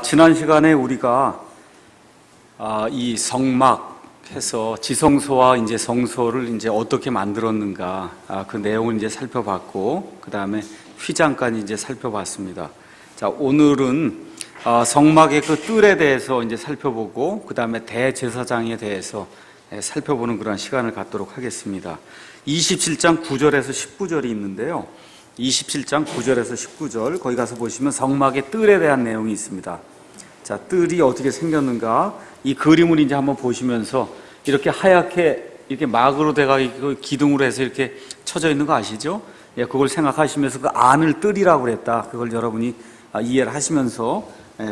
지난 시간에 우리가 이 성막해서 지성소와 이제 성소를 이제 어떻게 만들었는가 그 내용을 이제 살펴봤고, 그 다음에 휘장까지 이제 살펴봤습니다. 자, 오늘은 성막의 그 뜰에 대해서 이제 살펴보고, 그 다음에 대제사장에 대해서 살펴보는 그런 시간을 갖도록 하겠습니다. 27장 9절에서 19절이 있는데요. 27장 9절에서 19절, 거기 가서 보시면 성막의 뜰에 대한 내용이 있습니다. 자, 뜰이 어떻게 생겼는가, 이 그림을 이제 한번 보시면서 이렇게 하얗게 이렇게 막으로 돼가지고 기둥으로 해서 이렇게 쳐져 있는 거 아시죠? 예, 그걸 생각하시면서 그 안을 뜰이라고 그랬다. 그걸 여러분이 이해를 하시면서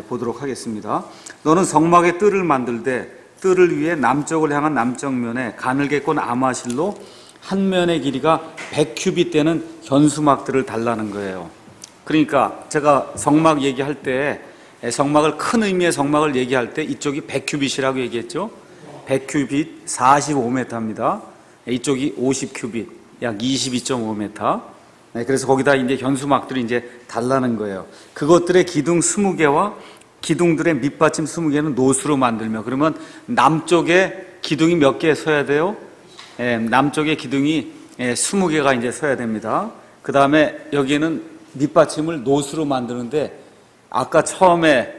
보도록 하겠습니다. 너는 성막의 뜰을 만들되 뜰을 위해 남쪽을 향한 남쪽 면에 가늘게 꼰 아마실로 한 면의 길이가 100규빗 되는 현수막들을 달라는 거예요. 그러니까 제가 성막 얘기할 때, 성막을 큰 의미의 성막을 얘기할 때 이쪽이 100규빗이라고 얘기했죠. 100규빗 45m입니다. 이쪽이 50규빗 약 22.5m. 그래서 거기다 이제 현수막들이 이제 달라는 거예요. 그것들의 기둥 20개와 기둥들의 밑받침 20개는 노수로 만들며, 그러면 남쪽에 기둥이 몇 개 서야 돼요? 남쪽에 기둥이 20개가 이제 서야 됩니다. 그 다음에 여기에는 밑받침을 노수로 만드는데, 아까 처음에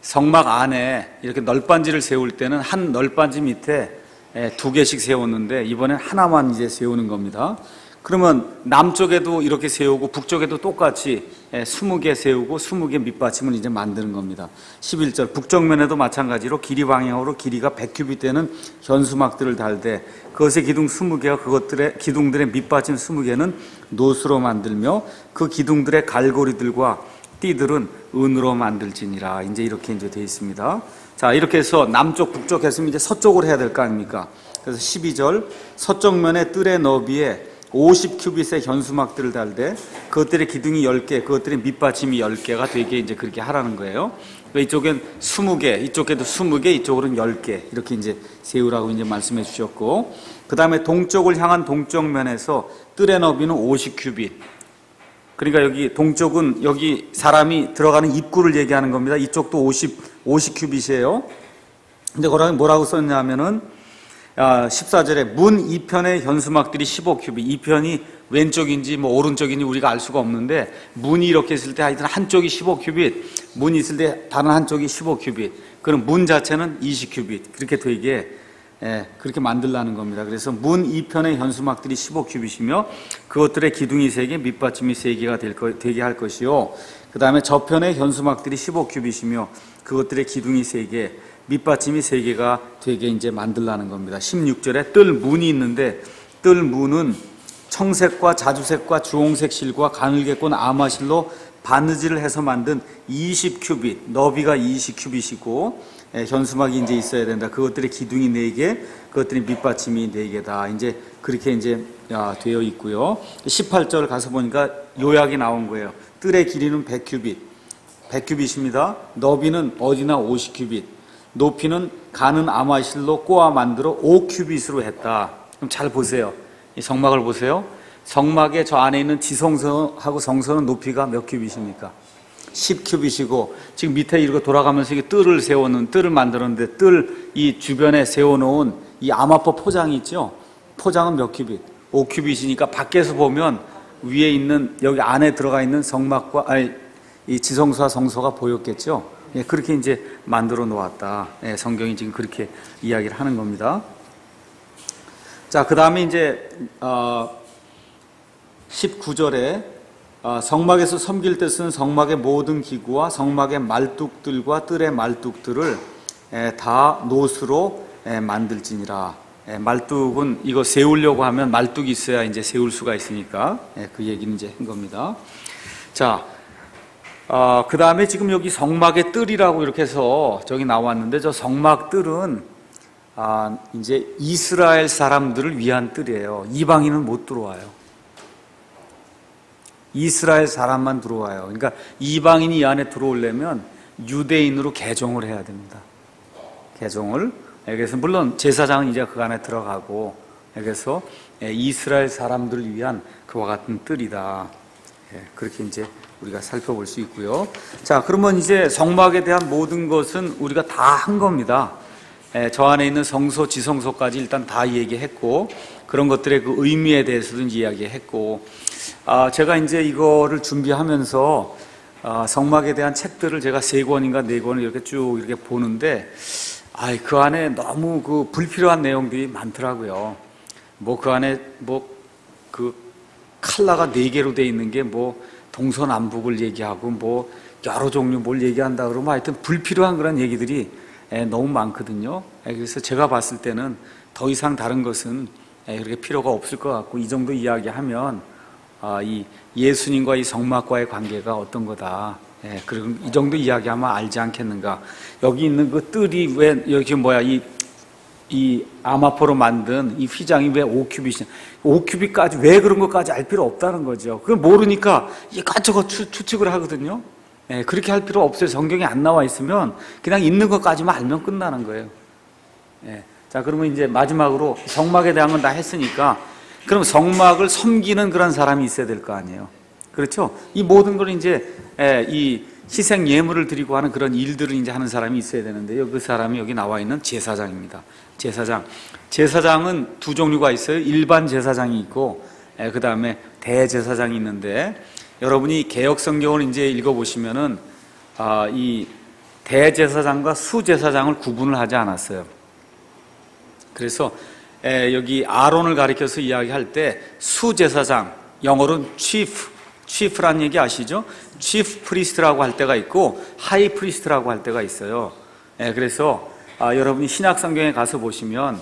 성막 안에 이렇게 널빤지를 세울 때는 한 널빤지 밑에 2개씩 세웠는데, 이번엔 하나만 이제 세우는 겁니다. 그러면 남쪽에도 이렇게 세우고 북쪽에도 똑같이 20개 세우고 20개 밑받침을 이제 만드는 겁니다. 11절, 북쪽면에도 마찬가지로 길이 방향으로 길이가 100규빗 되는 현수막들을 달되 그것의 기둥 20개와 그것들의 기둥들의 밑받침 20개는 노수로 만들며 그 기둥들의 갈고리들과 띠들은 은으로 만들지니라. 이제 이렇게 이제 되어 있습니다. 자, 이렇게 해서 남쪽 북쪽 했으면 이제 서쪽으로 해야 될 거 아닙니까? 그래서 12절, 서쪽 면의 뜰의 너비에 50규빗의 현수막들을 달되 그것들의 기둥이 10개, 그것들의 밑받침이 10개가 되게 이제 그렇게 하라는 거예요. 이쪽엔 20개, 이쪽에도 20개, 이쪽으로는 10개 이렇게 이제 세우라고 이제 말씀해 주셨고, 그 다음에 동쪽을 향한 동쪽 면에서 뜰의 너비는 50규빗. 그러니까 여기 동쪽은 여기 사람이 들어가는 입구를 얘기하는 겁니다. 이쪽도 50규빗이에요. 근데 거기 뭐라고 썼냐면은 14절에 문 2편의 현수막들이 15규빗. 2편이 왼쪽인지 뭐 오른쪽인지 우리가 알 수가 없는데, 문이 이렇게 있을 때 하여튼 한쪽이 15규빗, 문이 있을 때 다른 한쪽이 15규빗. 그럼 문 자체는 20규빗. 그렇게 되게 그렇게 만들라는 겁니다. 그래서 문 2편의 현수막들이 15규빗이며 그것들의 기둥이 3개, 밑받침이 3개가 되게 할 것이요. 그 다음에 저편의 현수막들이 15규빗이며 그것들의 기둥이 3개, 밑받침이 3개가 되게 이제 만들라는 겁니다. 16절에 뜰 문이 있는데, 뜰 문은 청색과 자주색과 주홍색 실과 가늘게 꼰 아마실로 바느질을 해서 만든 20규빗, 너비가 20규빗이고 현수막이 이제 있어야 된다. 그것들의 기둥이 4개, 그것들의 밑받침이 4개다. 이제 그렇게 이제 되어 있고요. 18절 가서 보니까 요약이 나온 거예요. 뜰의 길이는 100규빗, 100규빗입니다. 너비는 어디나 50규빗. 높이는 가는 아마실로 꼬아 만들어 5규빗으로 했다. 그럼 잘 보세요. 이 성막을 보세요. 성막의 저 안에 있는 지성소하고 성소는 높이가 몇 규빗입니까? 10규빗이고, 지금 밑에 이렇게 돌아가면서 이게 뜰을 만들었는데, 뜰 이 주변에 세워놓은 이 아마포 포장이 있죠? 포장은 몇 규빗? 5규빗이니까 밖에서 보면 위에 있는 여기 안에 들어가 있는 성막과 이 지성소와 성소가 보였겠죠? 예, 그렇게 이제 만들어 놓았다. 예, 성경이 지금 그렇게 이야기를 하는 겁니다. 자, 그 다음에 이제 19절에 성막에서 섬길 때 쓰는 성막의 모든 기구와 성막의 말뚝들과 뜰의 말뚝들을 다 노수로 만들지니라. 말뚝은 이거 세우려고 하면 말뚝이 있어야 이제 세울 수가 있으니까 그 얘기는 이제 한 겁니다. 자, 그 다음에 지금 여기 성막의 뜰이라고 이렇게 해서 저기 나왔는데, 저 성막 뜰은 이제 이스라엘 사람들을 위한 뜰이에요. 이방인은 못 들어와요. 이스라엘 사람만 들어와요. 그러니까 이방인이 이 안에 들어오려면 유대인으로 개종을 해야 됩니다. 개종을. 그래서 물론 제사장은 이제 그 안에 들어가고, 그래서 이스라엘 사람들을 위한 그와 같은 뜰이다. 그렇게 이제 우리가 살펴볼 수 있고요. 자, 그러면 이제 성막에 대한 모든 것은 우리가 다 한 겁니다. 저 안에 있는 성소, 지성소까지 일단 다 얘기했고, 그런 것들의 그 의미에 대해서도 이야기했고, 제가 이제 이거를 준비하면서 성막에 대한 책들을 제가 3권인가 4권을 이렇게 쭉 이렇게 보는데, 그 안에 너무 그 불필요한 내용들이 많더라고요. 뭐 그 안에 그 칼라가 4개로 돼 있는 게 동서남북을 얘기하고 여러 종류 뭘 얘기한다 그러면 하여튼 불필요한 그런 얘기들이 너무 많거든요. 그래서 제가 봤을 때는 더 이상 다른 것은 그렇게 필요가 없을 것 같고, 이 정도 이야기하면 이 예수님과 이 성막과의 관계가 어떤 거다, 그리고 이 정도 이야기하면 알지 않겠는가. 여기 있는 그 뜰이 왜 여기 이 아마포로 만든 이 휘장이 왜 5큐빗이냐, 5큐빗까지 왜 그런 것까지 알 필요 없다는 거죠. 그걸 모르니까 이것저것 추측을 하거든요. 그렇게 할 필요 없어요. 성경에 안 나와 있으면 그냥 있는 것까지만 알면 끝나는 거예요. 자, 그러면 이제 마지막으로 성막에 대한 건 다 했으니까, 그럼 성막을 섬기는 그런 사람이 있어야 될 거 아니에요. 그렇죠? 이 모든 걸 이제 이 희생 예물을 드리고 하는 그런 일들을 이제 하는 사람이 있어야 되는데요. 그 사람이 여기 나와 있는 제사장입니다. 제사장은 2 종류가 있어요. 일반 제사장이 있고, 그 다음에 대제사장이 있는데, 여러분이 개역 성경을 이제 읽어보시면은 이 대제사장과 수제사장을 구분을 하지 않았어요. 그래서 여기 아론을 가리켜서 이야기할 때 수제사장, 영어로는 chief라는 얘기 아시죠? chief priest라고 할 때가 있고 high priest라고 할 때가 있어요. 그래서 여러분이 신약 성경에 가서 보시면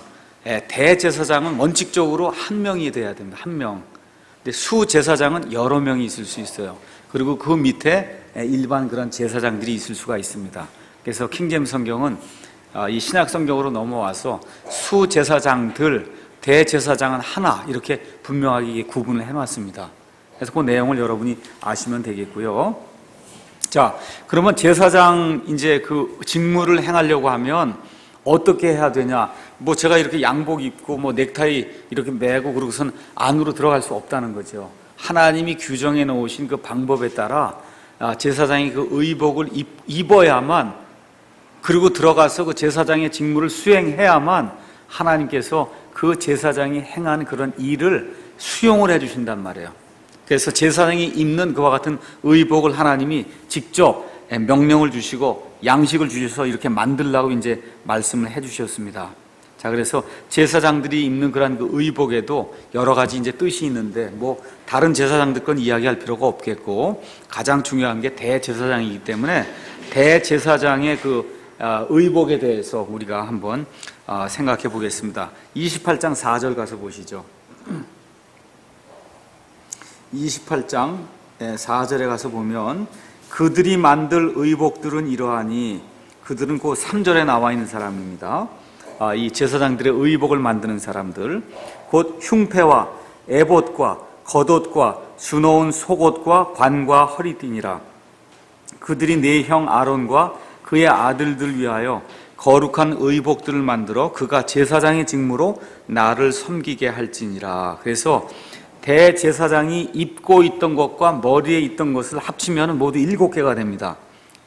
대제사장은 원칙적으로 1명이 돼야 됩니다. 1명. 근데 수제사장은 여러 명이 있을 수 있어요. 그리고 그 밑에 일반 그런 제사장들이 있을 수가 있습니다. 그래서 킹제임스 성경은 이 신약 성경으로 넘어와서 수제사장들, 대제사장은 하나, 이렇게 분명하게 구분을 해놨습니다. 그래서 그 내용을 여러분이 아시면 되겠고요. 자, 그러면 제사장 이제 그 직무를 행하려고 하면 어떻게 해야 되냐? 제가 이렇게 양복 입고 넥타이 이렇게 매고 그러고선 안으로 들어갈 수 없다는 거죠. 하나님이 규정해 놓으신 그 방법에 따라 제사장이 그 의복을 입어야만, 그리고 들어가서 그 제사장의 직무를 수행해야만 하나님께서 그 제사장이 행한 그런 일을 수용을 해 주신단 말이에요. 그래서 제사장이 입는 그와 같은 의복을 하나님이 직접 명령을 주시고 양식을 주셔서 이렇게 만들라고 이제 말씀을 해 주셨습니다. 자, 그래서 제사장들이 입는 그런 그 의복에도 여러 가지 이제 뜻이 있는데 다른 제사장들 건 이야기할 필요가 없겠고, 가장 중요한 게 대제사장이기 때문에 대제사장의 그 의복에 대해서 우리가 한번 생각해 보겠습니다. 28장 4절 가서 보시죠. 28장 4절에 가서 보면, 그들이 만들 의복들은 이러하니, 그들은 그 3절에 나와 있는 사람입니다. 이 제사장들의 의복을 만드는 사람들, 곧 흉패와 에봇과 겉옷과 수놓은 속옷과 관과 허리띠니라. 그들이 내 형 아론과 그의 아들들 위하여 거룩한 의복들을 만들어 그가 제사장의 직무로 나를 섬기게 할지니라. 그래서 대제사장이 입고 있던 것과 머리에 있던 것을 합치면 모두 7개가 됩니다.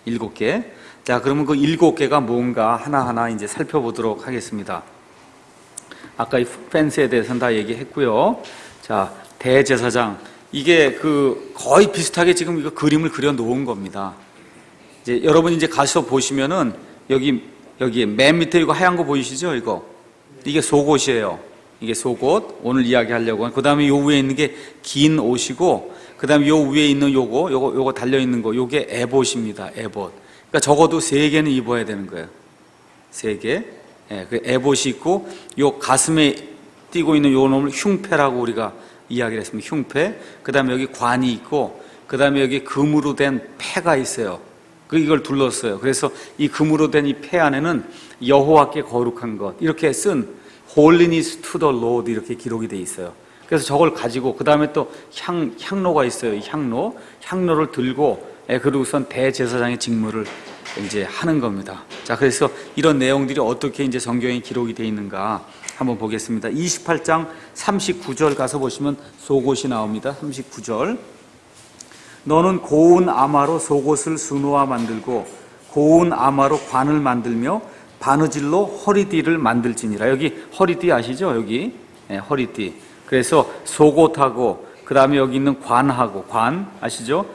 7개. 자, 그러면 그 7개가 뭔가 하나하나 이제 살펴보도록 하겠습니다. 아까 이 펜스에 대해서는 다 얘기했고요. 자, 대제사장. 이게 거의 비슷하게 지금 이거 그림을 그려 놓은 겁니다. 이제 여러분이 이제 가서 보시면은 여기 맨 밑에 이거 하얀 거 보이시죠? 이게 속옷이에요. 이게 속옷, 오늘 이야기하려고. 그 다음에 요 위에 있는 게 긴 옷이고, 그 다음에 요 위에 있는 요거 달려있는 거, 요게 에봇입니다. 에봇. 그러니까 적어도 3개는 입어야 되는 거예요. 3개. 그 에봇이 있고, 요 가슴에 띄고 있는 요 놈을 흉패라고 우리가 이야기를 했습니다. 흉패. 그 다음에 여기 관이 있고, 그 다음에 여기 금으로 된 패가 있어요. 이걸 둘렀어요. 그래서 이 금으로 된 이 패 안에는 여호와께 거룩한 것, 이렇게 쓴 Holiness to the Lord 이렇게 기록이 돼 있어요. 그래서 저걸 가지고, 그 다음에 또 향로가 있어요. 향로를 들고, 그리고선 대제사장의 직무를 이제 하는 겁니다. 자, 그래서 이런 내용들이 어떻게 이제 성경에 기록이 돼 있는가 한번 보겠습니다. 28장 39절 가서 보시면 속옷이 나옵니다. 39절. 너는 고운 아마로 속옷을 수놓아 만들고 고운 아마로 관을 만들며 바느질로 허리띠를 만들지니라. 여기 허리띠 아시죠? 여기 허리띠. 그래서 속옷하고 그 다음에 여기 있는 관하고 관 아시죠?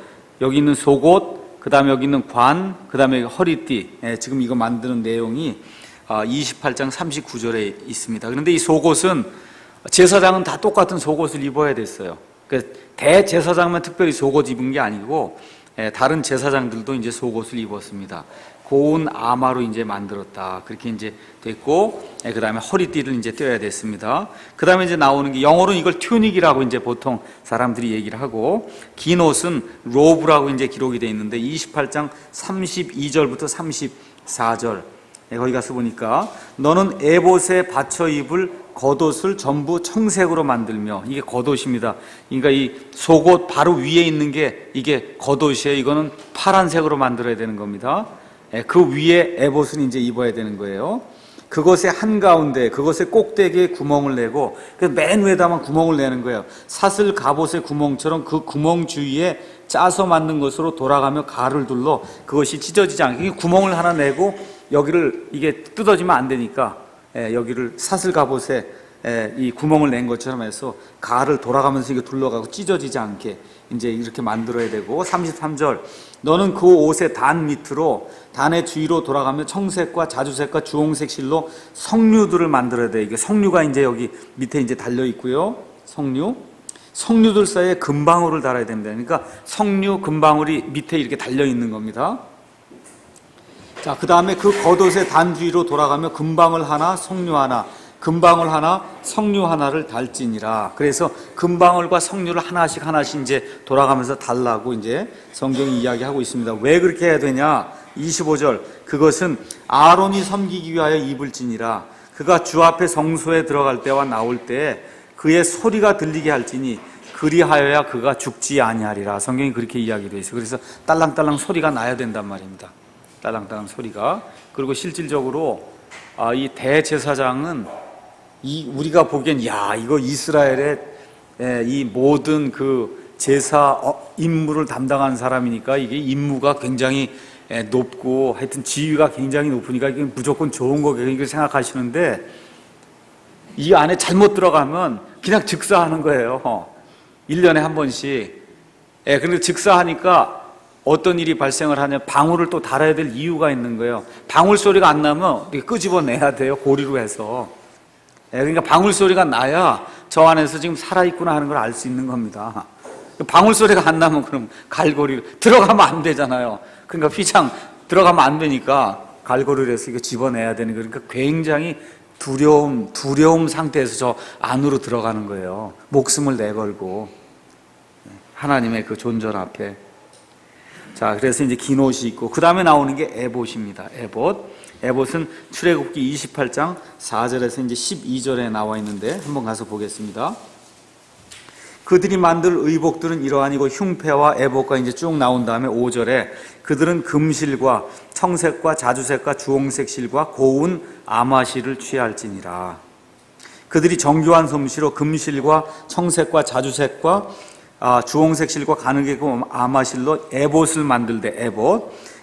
여기 있는 속옷, 그 다음에 여기 있는 관, 그 다음에 허리띠. 지금 이거 만드는 내용이 28장 39절에 있습니다. 그런데 이 속옷은 제사장은 다 똑같은 속옷을 입어야 됐어요. 대제사장만 특별히 속옷 입은 게 아니고 다른 제사장들도 이제 속옷을 입었습니다. 고운 아마로 이제 만들었다. 그렇게 이제 됐고, 그 다음에 허리띠를 이제 떼어야 됐습니다. 그 다음에 이제 나오는 게 영어로는 이걸 튜닉이라고 이제 보통 사람들이 얘기를 하고, 긴 옷은 로브라고 이제 기록이 되어 있는데 28장 32절부터 34절 거기 가서 보니까 너는 에봇에 받쳐 입을 겉옷을 전부 청색으로 만들며, 이게 겉옷입니다. 그러니까 이 속옷 바로 위에 있는 게 이게 겉옷이에요. 이거는 파란색으로 만들어야 되는 겁니다. 그 위에 에봇은 이제 입어야 되는 거예요. 그것의 한가운데, 그것의 꼭대기에 구멍을 내고, 맨 위에다만 구멍을 내는 거예요. 사슬 갑옷의 구멍처럼 그 구멍 주위에 짜서 만든 것으로 돌아가며 가를 둘러 그것이 찢어지지 않게 구멍을 하나 내고, 여기를 이게 뜯어지면 안 되니까 여기를 사슬 갑옷에 이 구멍을 낸 것처럼 해서 가를 돌아가면서 이게 둘러가고 찢어지지 않게 이제 이렇게 만들어야 되고, 33절 너는 그 옷의 단 밑으로 단의 주위로 돌아가며 청색과 자주색과 주홍색 실로 석류들을 만들어야 돼. 이게 석류가 이제 여기 밑에 이제 달려 있고요. 석류들 사이에 금방울을 달아야 됩니다. 그러니까 석류 금방울이 밑에 이렇게 달려 있는 겁니다. 자, 그 다음에 그 겉옷의 단 주위로 돌아가며 금방울 하나, 석류 하나, 금방울 하나, 석류 하나를 달지니라. 그래서 금방울과 석류를 하나씩 이제 돌아가면서 달라고 이제 성경이 이야기하고 있습니다. 왜 그렇게 해야 되냐? 25절 그것은 아론이 섬기기 위하여 입을지니라. 그가 주 앞에 성소에 들어갈 때와 나올 때 그의 소리가 들리게 할지니 그리하여야 그가 죽지 아니하리라. 성경이 그렇게 이야기되어 있어요. 그래서 딸랑딸랑 소리가 나야 된단 말입니다. 딸랑딸랑 소리가. 그리고 실질적으로 이 대제사장은 우리가 보기엔 이거 이스라엘의 이 모든 그 제사 임무를 담당한 사람이니까 이게 임무가 굉장히 높고 하여튼 지위가 굉장히 높으니까 이게 무조건 좋은 거겠죠 이렇게 생각하시는데, 이 안에 잘못 들어가면 그냥 즉사하는 거예요. 1년에 한 번씩. 그런데 즉사하니까 어떤 일이 발생을 하냐, 방울을 또 달아야 될 이유가 있는 거예요. 방울 소리가 안 나면 끄집어내야 돼요, 고리로 해서. 그러니까 방울 소리가 나야 저 안에서 지금 살아있구나 하는 걸 알 수 있는 겁니다. 방울 소리가 안 나면 그럼 갈고리를 들어가면 안 되잖아요. 그러니까 휘장 들어가면 안 되니까 갈고리를 해서 이거 집어내야 되는 거예요. 그러니까 굉장히 두려움 상태에서 저 안으로 들어가는 거예요. 목숨을 내걸고 하나님의 그 존전 앞에. 자, 그래서 이제 긴 옷이 있고, 그 다음에 나오는 게 에봇입니다. 에봇은 출애굽기 28장 4절에서 이제 12절에 나와 있는데 한번 가서 보겠습니다. 그들이 만들 의복들은 이러하니고 흉패와 에봇과 이제 쭉 나온 다음에 5절에 그들은 금실과 청색과 자주색과 주홍색 실과 고운 아마실을 취할지니라. 그들이 정교한 솜씨로 금실과 청색과 자주색과 주홍색 실과 가느게 아마실로 에봇을 만들되,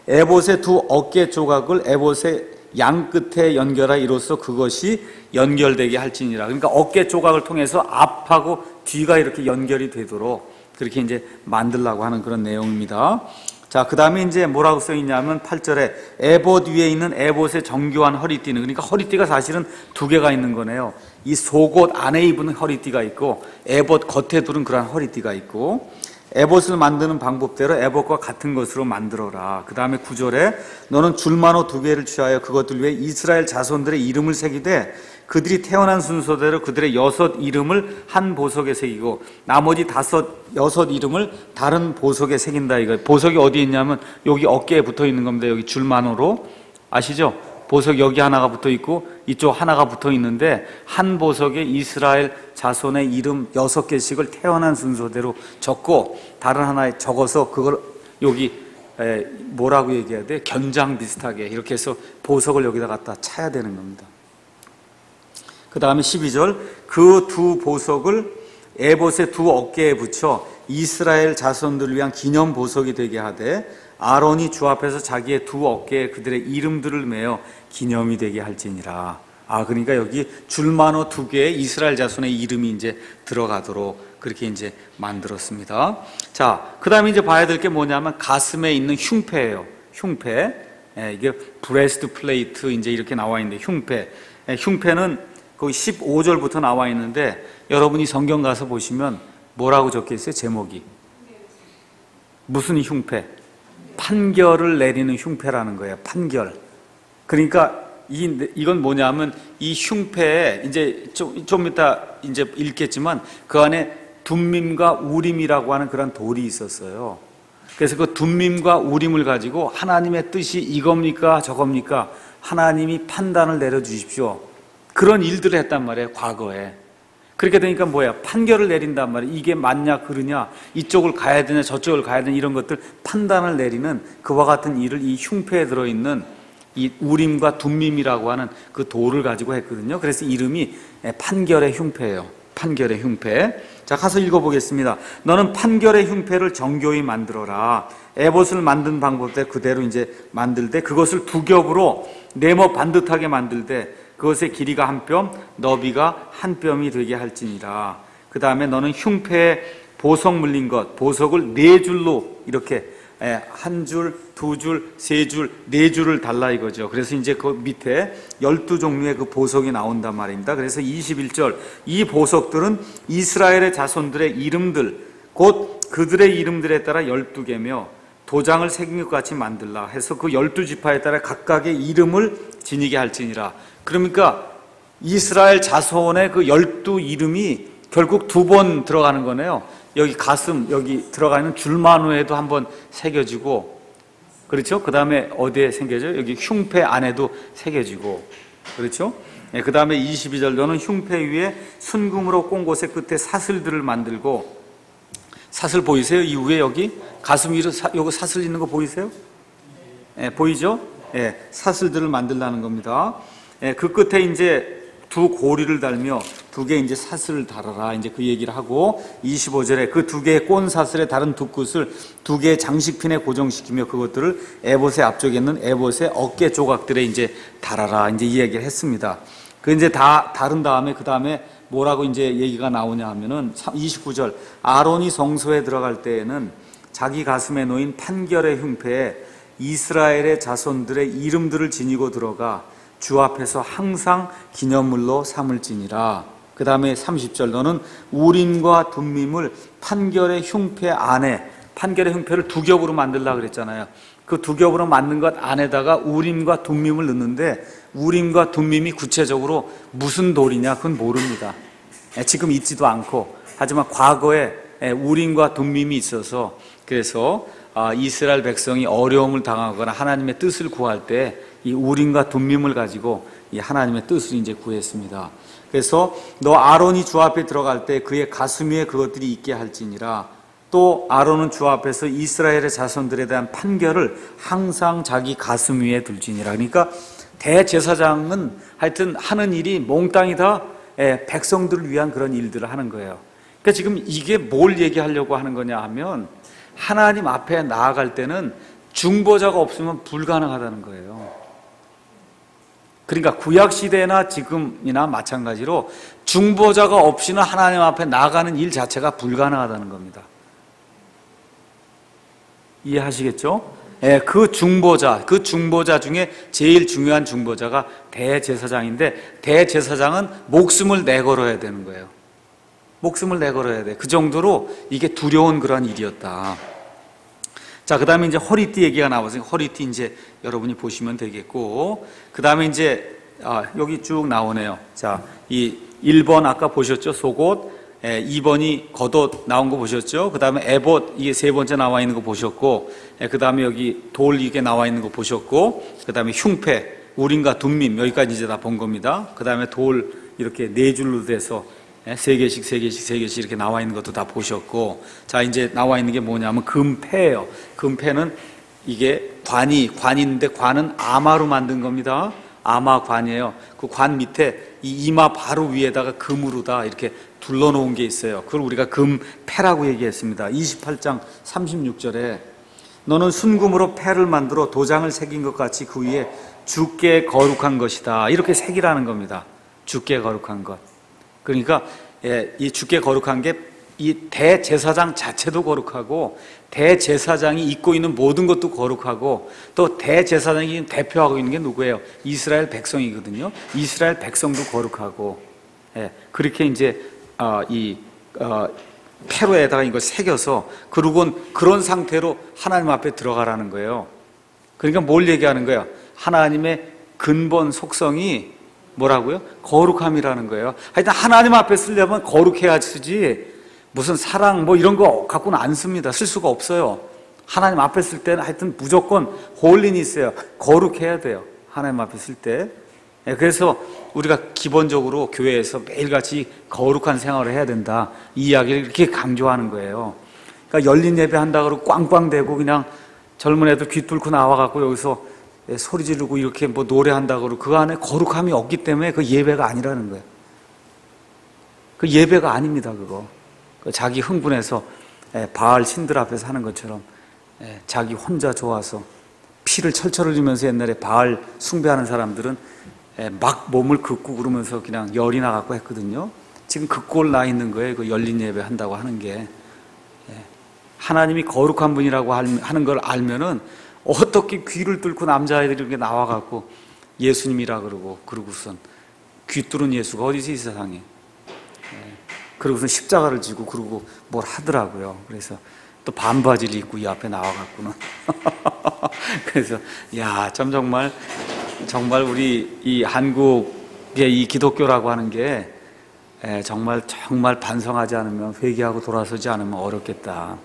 에봇의 두 어깨 조각을 에봇의 양 끝에 연결하 이로써 그것이 연결되게 할지니라. 그러니까 어깨 조각을 통해서 앞하고 뒤가 이렇게 연결이 되도록 그렇게 이제 만들라고 하는 그런 내용입니다. 자, 그 다음에 이제 뭐라고 써 있냐면 8절에 에봇 위에 있는 에봇의 정교한 허리띠는, 그러니까 허리띠가 사실은 두 개가 있는 거네요. 이 속옷 안에 입은 허리띠가 있고 에봇 겉에 두른 그런 허리띠가 있고, 에봇을 만드는 방법대로 에봇과 같은 것으로 만들어라. 그 다음에 9절에 너는 줄만호 두 개를 취하여 그것들 위에 이스라엘 자손들의 이름을 새기되 그들이 태어난 순서대로 그들의 6 이름을 한 보석에 새기고 나머지 6 이름을 다른 보석에 새긴다 이거예요. 보석이 어디 있냐면 여기 어깨에 붙어 있는 겁니다. 여기 줄만호로 아시죠? 보석 여기 하나가 붙어 있고 이쪽 하나가 붙어 있는데 한 보석에 이스라엘 자손의 이름 6개씩을 태어난 순서대로 적고 다른 하나에 적어서 그걸 여기 뭐라고 얘기해야 돼? 견장 비슷하게 이렇게 해서 보석을 여기다 갖다 차야 되는 겁니다. 그 다음에 12절 그 두 보석을 에봇의 두 어깨에 붙여 이스라엘 자손들을 위한 기념 보석이 되게 하되 아론이 주 앞에서 자기의 두 어깨에 그들의 이름들을 매어 기념이 되게 할지니라. 그러니까 여기 줄만호 두 개의 이스라엘 자손의 이름이 이제 들어가도록 그렇게 이제 만들었습니다. 자, 그 다음에 이제 봐야 될 게 뭐냐면 가슴에 있는 흉패예요. 흉패. 이게 브레스트 플레이트 이제 이렇게 나와 있는데 흉패. 흉패는 거기 15절부터 나와 있는데 여러분이 성경 가서 보시면 뭐라고 적혀 있어요? 제목이. 무슨 흉패? 판결을 내리는 흉패라는 거예요. 판결. 그러니까 이건 뭐냐면 이 흉패에 이제 좀 이따 이제 읽겠지만 그 안에 둠밈과 우림이라고 하는 그런 돌이 있었어요. 그래서 그 둠밈과 우림을 가지고 하나님의 뜻이 이겁니까 저겁니까 하나님이 판단을 내려주십시오. 그런 일들을 했단 말이에요. 과거에. 그렇게 되니까 뭐야? 판결을 내린단 말이에요. 이게 맞냐 그르냐 이쪽을 가야 되냐 저쪽을 가야 되냐 이런 것들 판단을 내리는 그와 같은 일을 이 흉패에 들어있는 이 우림과 둠밈이라고 하는 그 돌을 가지고 했거든요. 그래서 이름이 판결의 흉패예요. 판결의 흉패. 자, 가서 읽어보겠습니다. 너는 판결의 흉패를 정교히 만들어라. 에봇을 만든 방법대로 그대로 이제 만들되 그것을 두 겹으로 네모 반듯하게 만들되 그것의 길이가 한 뼘, 너비가 한 뼘이 되게 할지니라. 그 다음에 너는 흉패에 보석 물린 것, 보석을 네 줄로 이렇게 한 줄, 두 줄, 세 줄, 네 줄을 달라 이거죠. 그래서 이제 그 밑에 12종류의 그 보석이 나온단 말입니다. 그래서 21절, 이 보석들은 이스라엘의 자손들의 이름들, 곧 그들의 이름들에 따라 12개며 도장을 새긴 것 같이 만들라 해서 그 12지파에 따라 각각의 이름을 지니게 할지니라. 그러니까 이스라엘 자손의 그 12이름이 결국 두 번 들어가는 거네요. 여기 가슴, 여기 들어가는 줄만호에도 한번 새겨지고, 그렇죠? 그 다음에 어디에 새겨져요? 여기 흉패 안에도 새겨지고, 그렇죠? 그 다음에 22절, 너는 흉패 위에 순금으로 꼰 곳의 끝에 사슬들을 만들고, 사슬 보이세요? 이후에 여기 가슴 위로 요거 사슬 있는 거 보이세요? 보이죠? 사슬들을 만들라는 겁니다. 그 끝에 이제 두 고리를 달며 두 개 이제 사슬을 달아라 이제 그 얘기를 하고 25절에 그 두 개의 꼰 사슬의 다른 두 끝을 두 개의 장식핀에 고정시키며 그것들을 에봇의 앞쪽에 있는 에봇의 어깨 조각들에 이제 달아라 이제 이 얘기를 했습니다. 그 이제 다 다른 다음에 그 다음에 뭐라고 이제 얘기가 나오냐 하면은 29절 아론이 성소에 들어갈 때에는 자기 가슴에 놓인 판결의 흉패에 이스라엘의 자손들의 이름들을 지니고 들어가 주 앞에서 항상 기념물로 삼을지니라. 그 다음에 30절 너는 우림과 둠밈을 판결의 흉패 안에 판결의 흉패를 두 겹으로 만들려고 그랬잖아요. 그 두 겹으로 만든 것 안에다가 우림과 둠밈을 넣는데 우림과 둠밈이 구체적으로 무슨 돌이냐 그건 모릅니다. 지금 있지도 않고 하지만 과거에 우림과 둠밈이 있어서 그래서 이스라엘 백성이 어려움을 당하거나 하나님의 뜻을 구할 때 이 우림과 둠밈을 가지고 이 하나님의 뜻을 이제 구했습니다. 그래서 너 아론이 주 앞에 들어갈 때 그의 가슴 위에 그것들이 있게 할지니라. 또 아론은 주 앞에서 이스라엘의 자손들에 대한 판결을 항상 자기 가슴 위에 둘지니라. 그러니까 대제사장은 하여튼 하는 일이 몽땅이 다 백성들을 위한 그런 일들을 하는 거예요. 그러니까 지금 이게 뭘 얘기하려고 하는 거냐 하면 하나님 앞에 나아갈 때는 중보자가 없으면 불가능하다는 거예요. 그러니까 구약시대나 지금이나 마찬가지로 중보자가 없이는 하나님 앞에 나아가는 일 자체가 불가능하다는 겁니다. 이해하시겠죠? 그 중보자 중에 제일 중요한 중보자가 대제사장인데 대제사장은 목숨을 내걸어야 되는 거예요. 목숨을 내걸어야 돼. 그 정도로 이게 두려운 그런 일이었다. 자, 그 다음에 이제 허리띠 얘기가 나와서 허리띠 이제 여러분이 보시면 되겠고, 그 다음에 이제, 여기 쭉 나오네요. 자, 이 1번 아까 보셨죠? 속옷, 2번이 겉옷 나온 거 보셨죠? 그 다음에 에봇, 이게 세 번째 나와 있는 거 보셨고, 그 다음에 여기 돌 이게 나와 있는 거 보셨고, 그 다음에 흉패, 우림과 둠밈, 여기까지 이제 다 본 겁니다. 그 다음에 돌 이렇게 네 줄로 돼서 세 개씩 이렇게 나와 있는 것도 다 보셨고, 자, 이제 나와 있는 게 뭐냐면 금패예요. 금패는 이게 관인데 관은 아마로 만든 겁니다. 아마관이에요. 그 관 밑에 이 이마 바로 위에다가 금으로 다 이렇게 둘러놓은 게 있어요. 그걸 우리가 금패라고 얘기했습니다. 28장 36절에 너는 순금으로 패를 만들어 도장을 새긴 것 같이 그 위에 주께 거룩한 것이다. 이렇게 새기라는 겁니다. 주께 거룩한 것. 그러니까 이 주께 거룩한 게 이 대제사장 자체도 거룩하고 대제사장이 입고 있는 모든 것도 거룩하고 또 대제사장이 대표하고 있는 게 누구예요? 이스라엘 백성이거든요. 이스라엘 백성도 거룩하고 그렇게 이제 패로에다가 이걸 새겨서 그러고는 그런 상태로 하나님 앞에 들어가라는 거예요. 그러니까 뭘 얘기하는 거예요? 하나님의 근본 속성이 뭐라고요? 거룩함이라는 거예요. 하여튼 하나님 앞에 쓰려면 거룩해야 쓰지 무슨 사랑 뭐 이런 거 갖고는 안 씁니다. 쓸 수가 없어요. 하나님 앞에 쓸 때는 하여튼 무조건 홀리니스예요. 거룩해야 돼요. 하나님 앞에 쓸 때. 그래서 우리가 기본적으로 교회에서 매일같이 거룩한 생활을 해야 된다. 이 이야기를 이렇게 강조하는 거예요. 그러니까 열린 예배 한다 그러고 꽝꽝대고 그냥 젊은 애들 귀 뚫고 나와갖고 여기서 소리 지르고 이렇게 뭐 노래한다 그러고 그 안에 거룩함이 없기 때문에 그 예배가 아니라는 거예요. 그 예배가 아닙니다, 그거. 자기 흥분해서 바알 신들 앞에서 하는 것처럼 자기 혼자 좋아서 피를 철철 흘리면서 옛날에 바알 숭배하는 사람들은 막 몸을 긋고 그러면서 그냥 열이 나갖고 했거든요. 지금 그 꼴 나 있는 거예요. 그 열린 예배 한다고 하는 게. 하나님이 거룩한 분이라고 하는 걸 알면은 어떻게 귀를 뚫고 남자애들이 이렇게 나와갖고 예수님이라 그러고선 귀 뚫은 예수가 어디서 이 세상에. 그러고서 십자가를 지고 그러고 뭘 하더라고요. 그래서 또 반바지를 입고 이 앞에 나와갖고는 그래서 참 정말 우리 이 한국의 이 기독교라고 하는 게 정말 반성하지 않으면 회개하고 돌아서지 않으면 어렵겠다.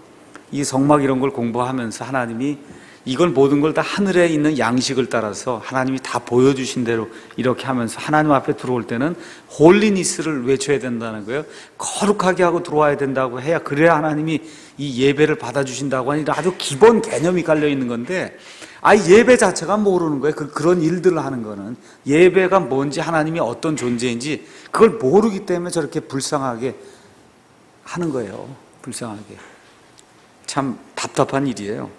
이 성막 이런 걸 공부하면서 하나님이 이걸 모든 걸 다 하늘에 있는 양식을 따라서 하나님이 다 보여주신 대로 이렇게 하면서 하나님 앞에 들어올 때는 홀리니스를 외쳐야 된다는 거예요. 거룩하게 하고 들어와야 된다고 해야 그래야 하나님이 이 예배를 받아주신다고 하니 아주 기본 개념이 깔려 있는 건데 예배 자체가 모르는 거예요. 그런 일들을 하는 거는 예배가 뭔지 하나님이 어떤 존재인지 그걸 모르기 때문에 저렇게 불쌍하게 하는 거예요. 불쌍하게. 참 답답한 일이에요.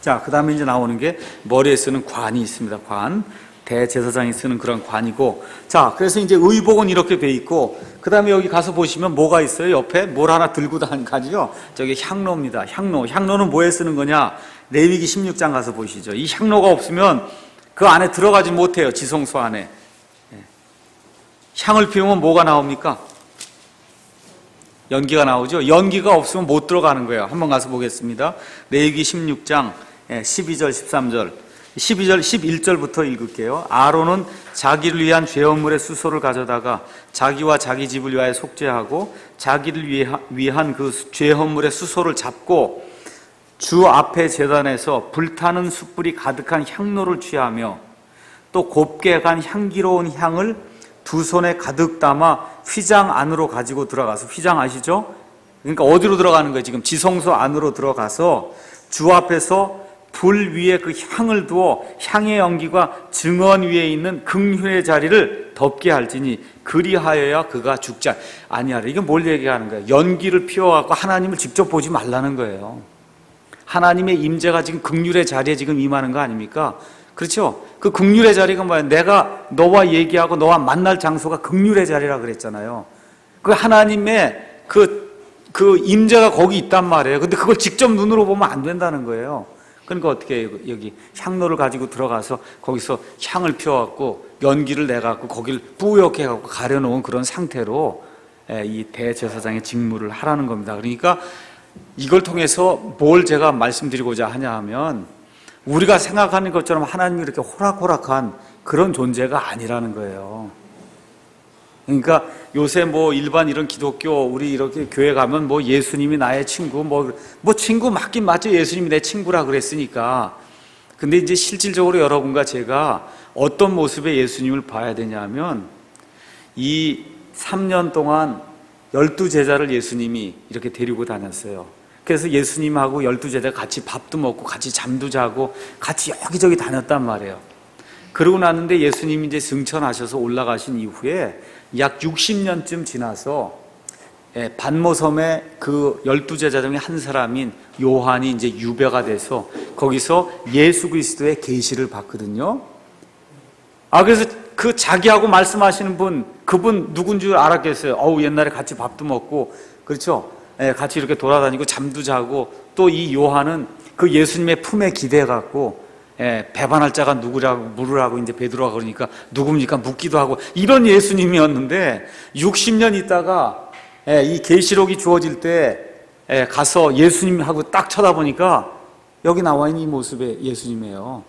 자, 그 다음에 이제 나오는 게 머리에 쓰는 관이 있습니다. 관. 대제사장이 쓰는 그런 관이고. 자, 그래서 이제 의복은 이렇게 돼 있고, 그 다음에 여기 가서 보시면 뭐가 있어요? 옆에 뭘 하나 들고 가지요? 저기 향로입니다. 향로. 향로는 뭐에 쓰는 거냐? 레위기 16장 가서 보시죠. 이 향로가 없으면 그 안에 들어가지 못해요. 지성소 안에. 향을 피우면 뭐가 나옵니까? 연기가 나오죠? 연기가 없으면 못 들어가는 거예요. 한번 가서 보겠습니다. 레위기 16장 12절, 13절, 12절, 11절부터 읽을게요. 아론은 자기를 위한 죄업물의 수소를 가져다가 자기와 자기 집을 위하여 속죄하고 자기를 위한 그 죄업물의 수소를 잡고 주 앞에 제단에서 불타는 숯불이 가득한 향로를 취하며 또 곱게 간 향기로운 향을 두 손에 가득 담아 휘장 안으로 가지고 들어가서, 휘장 아시죠? 그러니까 어디로 들어가는 거예요? 지금 지성소 안으로 들어가서 주 앞에서 불 위에 그 향을 두어 향의 연기가 증언 위에 있는 긍휼의 자리를 덮게 할지니 그리하여야 그가 죽지 아니하리라. 이게 뭘 얘기하는 거예요? 연기를 피워갖고 하나님을 직접 보지 말라는 거예요. 하나님의 임재가 지금 긍휼의 자리에 지금 임하는 거 아닙니까? 그렇죠? 그 긍휼의 자리가 뭐예요? 내가 너와 얘기하고 너와 만날 장소가 긍휼의 자리라 그랬잖아요. 그 하나님의 그 임재가 거기 있단 말이에요. 근데 그걸 직접 눈으로 보면 안 된다는 거예요. 그러니까 어떻게 해요? 여기 향로를 가지고 들어가서 거기서 향을 피워갖고 연기를 내갖고 거길 뿌옇게 해갖고 가려놓은 그런 상태로 이 대제사장의 직무를 하라는 겁니다. 그러니까 이걸 통해서 뭘 제가 말씀드리고자 하냐 하면 우리가 생각하는 것처럼 하나님이 이렇게 호락호락한 그런 존재가 아니라는 거예요. 그러니까 요새 뭐 일반 이런 기독교 우리 이렇게 교회 가면 뭐 예수님이 나의 친구 뭐 친구 맞긴 맞죠. 예수님이 내 친구라 그랬으니까. 근데 이제 실질적으로 여러분과 제가 어떤 모습의 예수님을 봐야 되냐면 이 3년 동안 12제자를 예수님이 이렇게 데리고 다녔어요. 그래서 예수님하고 12제자가 같이 밥도 먹고 같이 잠도 자고 같이 여기저기 다녔단 말이에요. 그러고 났는데 예수님이 이제 승천하셔서 올라가신 이후에 약 60년쯤 지나서 반모섬에 그 12제자 중에 한 사람인 요한이 이제 유배가 돼서 거기서 예수 그리스도의 계시를 받거든요. 그래서 그 자기하고 말씀하시는 분, 그분 누군 줄 알았겠어요. 옛날에 같이 밥도 먹고, 그렇죠? 같이 이렇게 돌아다니고 잠도 자고, 또 이 요한은 그 예수님의 품에 기대갖고, 배반할 자가 누구라고 물으라고 이제 베드로가 그러니까 누굽니까 묻기도 하고, 이런 예수님이었는데 60년 있다가 이 계시록이 주어질 때 가서 예수님하고 딱 쳐다보니까 여기 나와 있는 이 모습의 예수님이에요.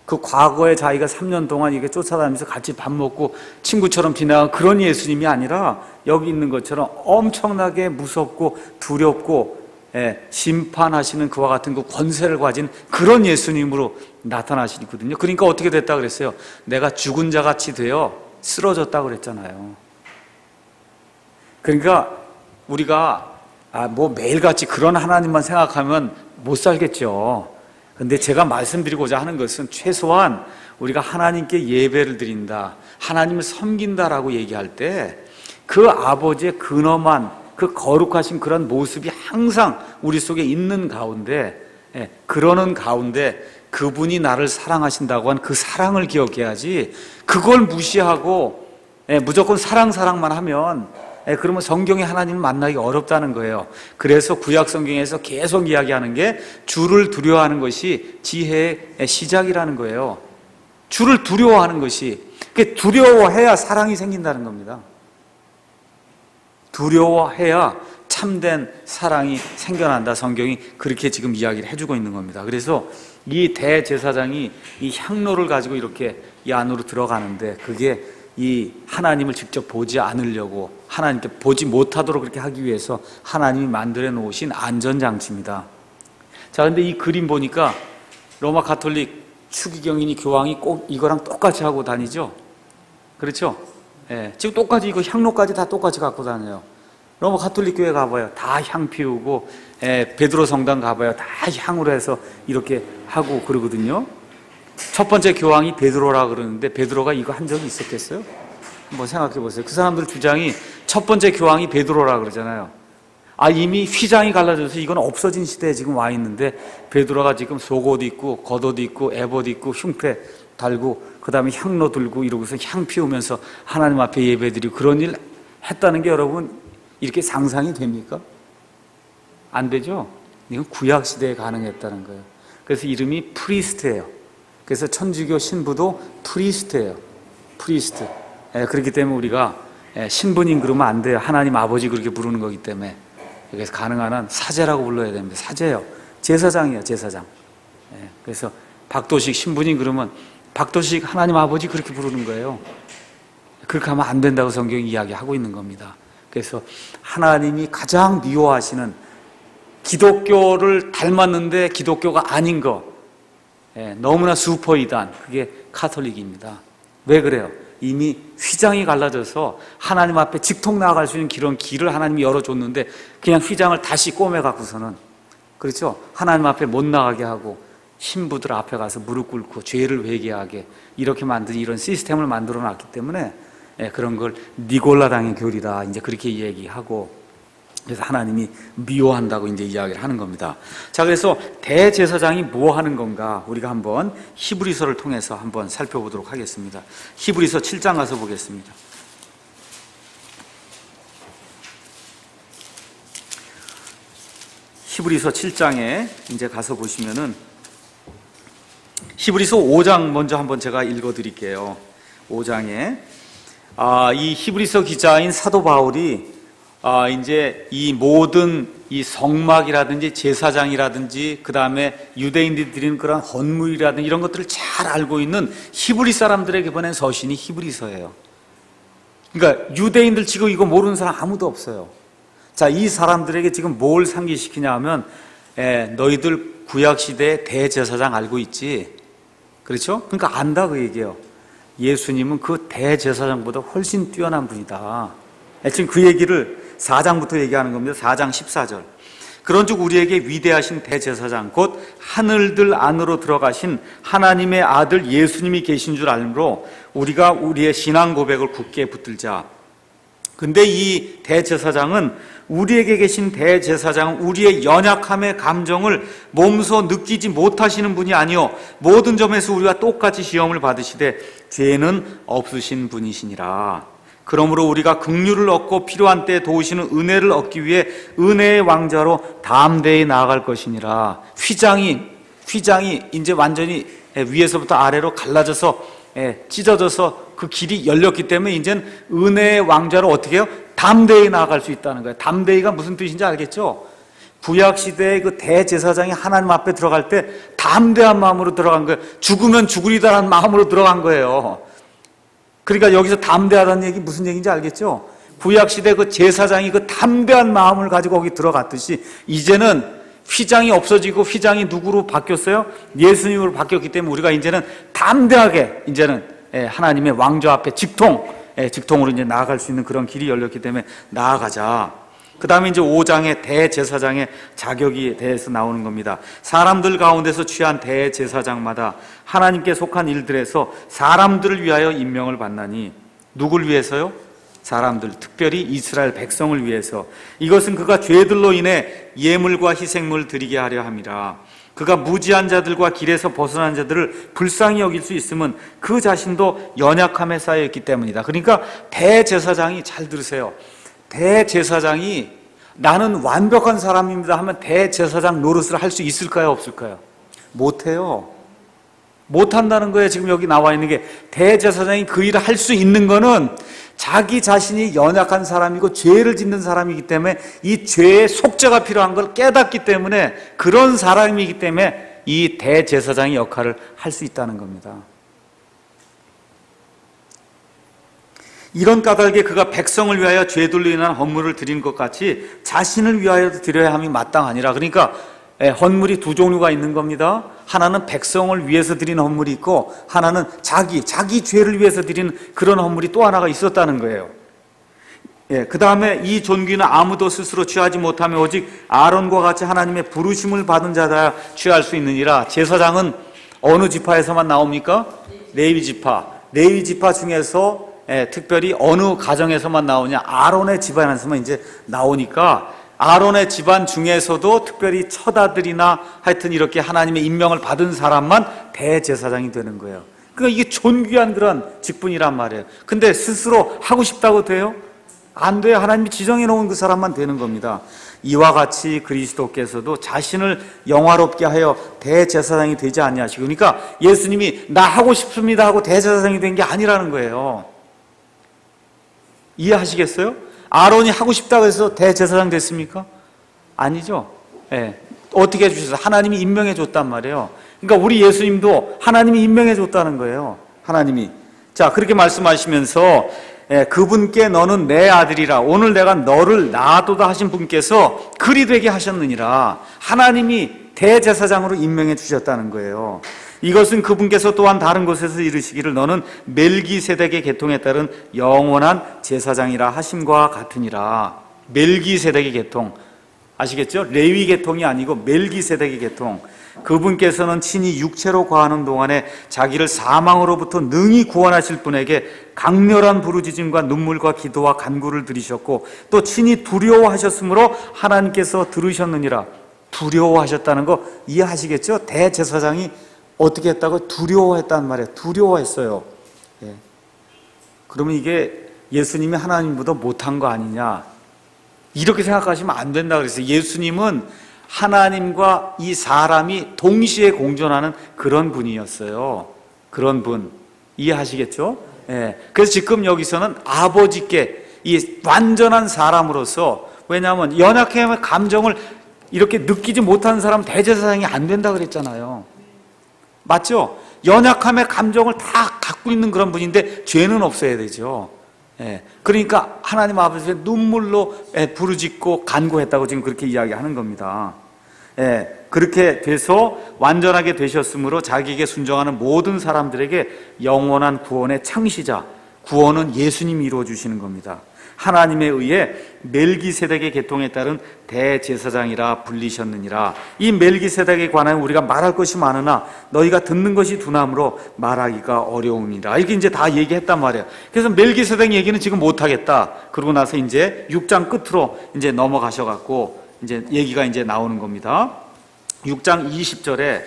그 과거에 자기가 3년 동안 이렇게 쫓아다니면서 같이 밥 먹고 친구처럼 지나간 그런 예수님이 아니라 여기 있는 것처럼 엄청나게 무섭고 두렵고 심판하시는 그와 같은 그 권세를 가진 그런 예수님으로 나타나시거든요. 그러니까 어떻게 됐다 그랬어요? 내가 죽은 자 같이 되어 쓰러졌다 그랬잖아요. 그러니까 우리가 뭐 매일같이 그런 하나님만 생각하면 못 살겠죠. 근데 제가 말씀드리고자 하는 것은 최소한 우리가 하나님께 예배를 드린다, 하나님을 섬긴다라고 얘기할 때 그 아버지의 근엄한 그 거룩하신 그런 모습이 항상 우리 속에 있는 가운데, 그러는 가운데 그분이 나를 사랑하신다고 한 그 사랑을 기억해야지, 그걸 무시하고 무조건 사랑만 하면 그러면 성경에 하나님을 만나기 어렵다는 거예요. 그래서 구약 성경에서 계속 이야기하는 게 주를 두려워하는 것이 지혜의 시작이라는 거예요. 주를 두려워하는 것이, 두려워해야 사랑이 생긴다는 겁니다. 두려워해야 참된 사랑이 생겨난다. 성경이 그렇게 지금 이야기를 해주고 있는 겁니다. 그래서 이 대제사장이 이 향로를 가지고 이렇게 이 안으로 들어가는데, 그게 이 하나님을 직접 보지 않으려고, 하나님께 보지 못하도록 그렇게 하기 위해서 하나님이 만들어 놓으신 안전장치입니다. 자, 근데 이 그림 보니까 로마 가톨릭 추기경이니 교황이 꼭 이거랑 똑같이 하고 다니죠? 그렇죠? 지금 똑같이 이거 향로까지 다 똑같이 갖고 다녀요. 로마 가톨릭 교회 가봐요. 다 향 피우고, 베드로 성당 가봐요. 다 향으로 해서 이렇게 하고 그러거든요. 첫 번째 교황이 베드로라 그러는데 베드로가 이거 한 적이 있었겠어요? 한번 생각해 보세요. 그 사람들 주장이 첫 번째 교황이 베드로라 그러잖아요. 이미 휘장이 갈라져서 이건 없어진 시대에 지금 와 있는데 베드로가 지금 속옷 입고 겉옷 입고 에봇 입고 흉패 달고 그 다음에 향로 들고 이러고서 향 피우면서 하나님 앞에 예배드리고 그런 일 했다는 게 여러분 이렇게 상상이 됩니까? 안 되죠? 이건 구약 시대에 가능했다는 거예요. 그래서 이름이 프리스트예요. 그래서 천주교 신부도 프리스트예요. 프리스트. 그렇기 때문에 우리가 신부님 그러면 안 돼요. 하나님 아버지 그렇게 부르는 거기 때문에. 그래서 가능한 한 사제라고 불러야 됩니다. 사제요. 제사장이에요. 제사장. 그래서 박도식 신부님 그러면 박도식 하나님 아버지 그렇게 부르는 거예요. 그렇게 하면 안 된다고 성경이 이야기하고 있는 겁니다. 그래서 하나님이 가장 미워하시는, 기독교를 닮았는데 기독교가 아닌 거, 너무나 슈퍼이단, 그게 카톨릭입니다. 왜 그래요? 이미 휘장이 갈라져서 하나님 앞에 직통 나아갈 수 있는 그런 길을 하나님이 열어줬는데 그냥 휘장을 다시 꼬매갖고서는, 그렇죠? 하나님 앞에 못 나가게 하고 신부들 앞에 가서 무릎 꿇고 죄를 회개하게 이렇게 만든 이런 시스템을 만들어 놨기 때문에 그런 걸 니골라당의 교리다 이제 그렇게 얘기하고, 그래서 하나님이 미워한다고 이제 이야기를 하는 겁니다. 자, 그래서 대제사장이 뭐 하는 건가 우리가 한번 히브리서를 통해서 한번 살펴보도록 하겠습니다. 히브리서 7장 가서 보겠습니다. 히브리서 7장에 이제 가서 보시면은 히브리서 5장 먼저 한번 제가 읽어 드릴게요. 5장에 이 히브리서 기자인 사도 바울이 이제 이 모든 이 성막이라든지 제사장이라든지 그 다음에 유대인들이 드리는 그런 헌물이라든지 이런 것들을 잘 알고 있는 히브리 사람들에게 보낸 서신이 히브리서예요. 그러니까 유대인들 지금 이거 모르는 사람 아무도 없어요. 자, 이 사람들에게 지금 뭘 상기시키냐 하면 너희들 구약시대의 대제사장 알고 있지? 그렇죠? 그러니까 안다 그 얘기예요. 예수님은 그 대제사장보다 훨씬 뛰어난 분이다. 지금 그 얘기를 4장부터 얘기하는 겁니다. 4장 14절. 그런즉 우리에게 위대하신 대제사장 곧 하늘들 안으로 들어가신 하나님의 아들 예수님이 계신 줄 알므로 우리가 우리의 신앙 고백을 굳게 붙들자. 근데 이 대제사장은 우리에게 계신 대제사장은 우리의 연약함의 감정을 몸소 느끼지 못하시는 분이 아니요 모든 점에서 우리와 똑같이 시험을 받으시되 죄는 없으신 분이시니라. 그러므로 우리가 긍휼을 얻고 필요한 때에 도우시는 은혜를 얻기 위해 은혜의 왕좌로 담대히 나아갈 것이니라. 휘장이 이제 완전히 위에서부터 아래로 갈라져서 찢어져서 그 길이 열렸기 때문에 이제는 은혜의 왕좌로 어떻게 해요? 담대히 나아갈 수 있다는 거예요. 담대히가 무슨 뜻인지 알겠죠? 구약시대의 그 대제사장이 하나님 앞에 들어갈 때 담대한 마음으로 들어간 거예요. 죽으면 죽으리다라는 마음으로 들어간 거예요. 그러니까 여기서 담대하다는 얘기 무슨 얘기인지 알겠죠? 구약시대 그 제사장이 그 담대한 마음을 가지고 거기 들어갔듯이 이제는 휘장이 없어지고 휘장이 누구로 바뀌었어요? 예수님으로 바뀌었기 때문에 우리가 이제는 담대하게 이제는 하나님의 왕좌 앞에 직통으로 이제 나아갈 수 있는 그런 길이 열렸기 때문에 나아가자. 그 다음에 이제 5장의 대제사장의 자격에 대해서 나오는 겁니다. 사람들 가운데서 취한 대제사장마다 하나님께 속한 일들에서 사람들을 위하여 임명을 받나니 누굴 위해서요? 사람들, 특별히 이스라엘 백성을 위해서. 이것은 그가 죄들로 인해 예물과 희생물을 드리게 하려 함이라. 그가 무지한 자들과 길에서 벗어난 자들을 불쌍히 여길 수 있으면 그 자신도 연약함에 쌓여있기 때문이다. 그러니까 대제사장이, 잘 들으세요, 대제사장이 나는 완벽한 사람입니다 하면 대제사장 노릇을 할 수 있을까요? 없을까요? 못해요. 못한다는 거예요. 지금 여기 나와 있는 게 대제사장이 그 일을 할 수 있는 거는 자기 자신이 연약한 사람이고 죄를 짓는 사람이기 때문에 이 죄의 속죄가 필요한 걸 깨닫기 때문에 그런 사람이기 때문에 이 대제사장의 역할을 할 수 있다는 겁니다. 이런 까닭에 그가 백성을 위하여 죄들로 인한 헌물을 드린 것 같이 자신을 위하여도 드려야 함이 마땅하니라. 그러니까 헌물이 두 종류가 있는 겁니다. 하나는 백성을 위해서 드리는 헌물이 있고 하나는 자기 죄를 위해서 드리는 그런 헌물이 또 하나가 있었다는 거예요. 그 다음에 이 존귀는 아무도 스스로 취하지 못하며 오직 아론과 같이 하나님의 부르심을 받은 자다 취할 수 있느니라. 제사장은 어느 지파에서만 나옵니까? 레위 지파 중에서 특별히 어느 가정에서만 나오냐? 아론의 집안에서만 이제 나오니까 아론의 집안 중에서도 특별히 처다들이나 하여튼 이렇게 하나님의 임명을 받은 사람만 대제사장이 되는 거예요. 그러니까 이게 존귀한 그런 직분이란 말이에요. 근데 스스로 하고 싶다고 돼요? 안 돼요. 하나님이 지정해 놓은 그 사람만 되는 겁니다. 이와 같이 그리스도께서도 자신을 영화롭게 하여 대제사장이 되지 않냐시고, 그러니까 예수님이 나 하고 싶습니다 하고 대제사장이 된 게 아니라는 거예요. 이해하시겠어요? 아론이 하고 싶다고 해서 대제사장 됐습니까? 아니죠. 어떻게 해주셨어요? 하나님이 임명해 줬단 말이에요. 그러니까 우리 예수님도 하나님이 임명해 줬다는 거예요. 하나님이. 자, 그렇게 말씀하시면서 그분께 너는 내 아들이라 오늘 내가 너를 낳아도다 하신 분께서 그리 되게 하셨느니라. 하나님이 대제사장으로 임명해 주셨다는 거예요. 이것은 그분께서 또한 다른 곳에서 이르시기를 너는 멜기세덱의 계통에 따른 영원한 제사장이라 하심과 같으니라. 멜기세덱의 계통 아시겠죠? 레위 계통이 아니고 멜기세덱의 계통. 그분께서는 친히 육체로 거하는 동안에 자기를 사망으로부터 능히 구원하실 분에게 강렬한 부르짖음과 눈물과 기도와 간구를 드리셨고 또 친히 두려워하셨으므로 하나님께서 들으셨느니라. 두려워하셨다는 거 이해하시겠죠? 대제사장이 어떻게 했다고? 두려워했단 말이에요. 두려워했어요. 그러면 이게 예수님이 하나님보다 못한 거 아니냐, 이렇게 생각하시면 안 된다 그랬어요. 예수님은 하나님과 이 사람이 동시에 공존하는 그런 분이었어요. 그런 분. 이해하시겠죠? 그래서 지금 여기서는 아버지께 이 완전한 사람으로서, 왜냐하면 연약함의 감정을 이렇게 느끼지 못하는 사람 대제사장이 안 된다 그랬잖아요. 맞죠? 연약함의 감정을 다 갖고 있는 그런 분인데 죄는 없어야 되죠. 그러니까 하나님 아버지의 눈물로 부르짖고 간구했다고 지금 그렇게 이야기하는 겁니다. 그렇게 돼서 완전하게 되셨으므로 자기에게 순종하는 모든 사람들에게 영원한 구원의 창시자, 구원은 예수님이 이루어 주시는 겁니다. 하나님에 의해 멜기세덱의 계통에 따른 대제사장이라 불리셨느니라. 이 멜기세덱에 관하여 우리가 말할 것이 많으나 너희가 듣는 것이 두나무로 말하기가 어려움이라. 이렇게 이제 다 얘기했단 말이에요. 그래서 멜기세덱 얘기는 지금 못하겠다. 그러고 나서 이제 6장 끝으로 이제 넘어가셔갖고 이제 얘기가 이제 나오는 겁니다. 6장 20절에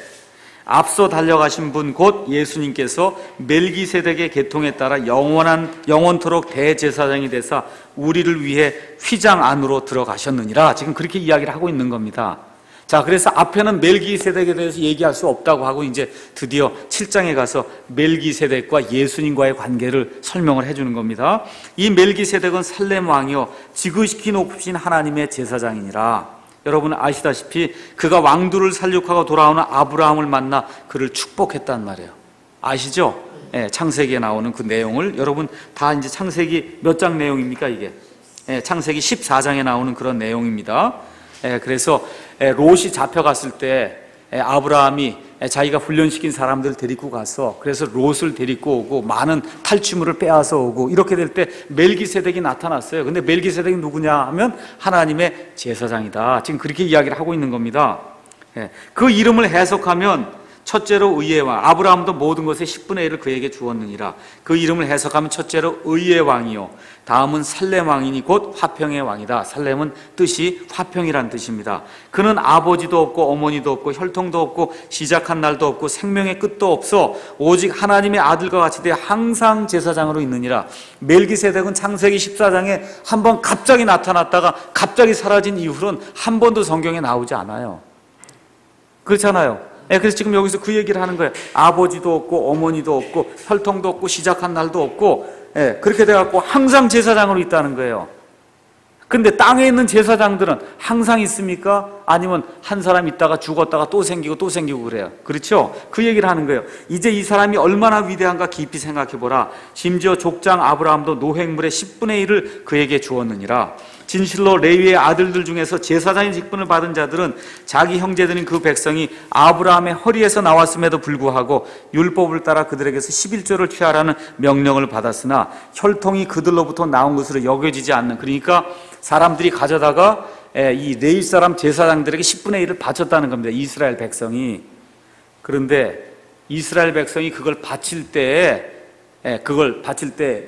앞서 달려가신 분 곧 예수님께서 멜기세덱의 계통에 따라 영원토록 대제사장이 되사 우리를 위해 휘장 안으로 들어가셨느니라. 지금 그렇게 이야기를 하고 있는 겁니다. 자, 그래서 앞에는 멜기세덱에 대해서 얘기할 수 없다고 하고 이제 드디어 7장에 가서 멜기세덱과 예수님과의 관계를 설명을 해주는 겁니다. 이 멜기세덱은 살렘 왕이요 지극히 높으신 하나님의 제사장이니라. 여러분 아시다시피 그가 왕들을 살육하고 돌아오는 아브라함을 만나 그를 축복했단 말이에요. 아시죠? 예, 창세기에 나오는 그 내용을 여러분 다 이제 창세기 몇 장 내용입니까 이게? 예, 창세기 14장에 나오는 그런 내용입니다. 예, 그래서 롯이 잡혀갔을 때 아브라함이 자기가 훈련시킨 사람들을 데리고 가서 그래서 롯을 데리고 오고 많은 탈취물을 빼앗아 오고 이렇게 될 때 멜기세덱이 나타났어요. 근데 멜기세덱이 누구냐 하면 하나님의 제사장이다. 지금 그렇게 이야기를 하고 있는 겁니다. 그 이름을 해석하면 첫째로 의의 왕, 아브라함도 모든 것의 10분의 1을 그에게 주었느니라. 그 이름을 해석하면 첫째로 의의 왕이요 다음은 살렘 왕이니 곧 화평의 왕이다. 살렘은 뜻이 화평이란 뜻입니다. 그는 아버지도 없고 어머니도 없고 혈통도 없고 시작한 날도 없고 생명의 끝도 없어 오직 하나님의 아들과 같이 되어 항상 제사장으로 있느니라. 멜기세덱은 창세기 14장에 한번 갑자기 나타났다가 갑자기 사라진 이후로는 한 번도 성경에 나오지 않아요. 그렇잖아요. 그래서 지금 여기서 그 얘기를 하는 거예요. 아버지도 없고 어머니도 없고 혈통도 없고 시작한 날도 없고 그렇게 돼갖고 항상 제사장으로 있다는 거예요. 근데 땅에 있는 제사장들은 항상 있습니까? 아니면 한 사람 있다가 죽었다가 또 생기고 또 생기고 그래요. 그렇죠? 그 얘기를 하는 거예요. 이제 이 사람이 얼마나 위대한가 깊이 생각해보라. 심지어 족장 아브라함도 노획물의 10분의 1을 그에게 주었느니라. 진실로 레위의 아들들 중에서 제사장의 직분을 받은 자들은 자기 형제들인 그 백성이 아브라함의 허리에서 나왔음에도 불구하고 율법을 따라 그들에게서 11조를 취하라는 명령을 받았으나 혈통이 그들로부터 나온 것으로 여겨지지 않는, 그러니까 사람들이 가져다가 이 레위 사람 제사장들에게 10분의 1을 바쳤다는 겁니다. 이스라엘 백성이. 그런데 이스라엘 백성이 그걸 바칠 때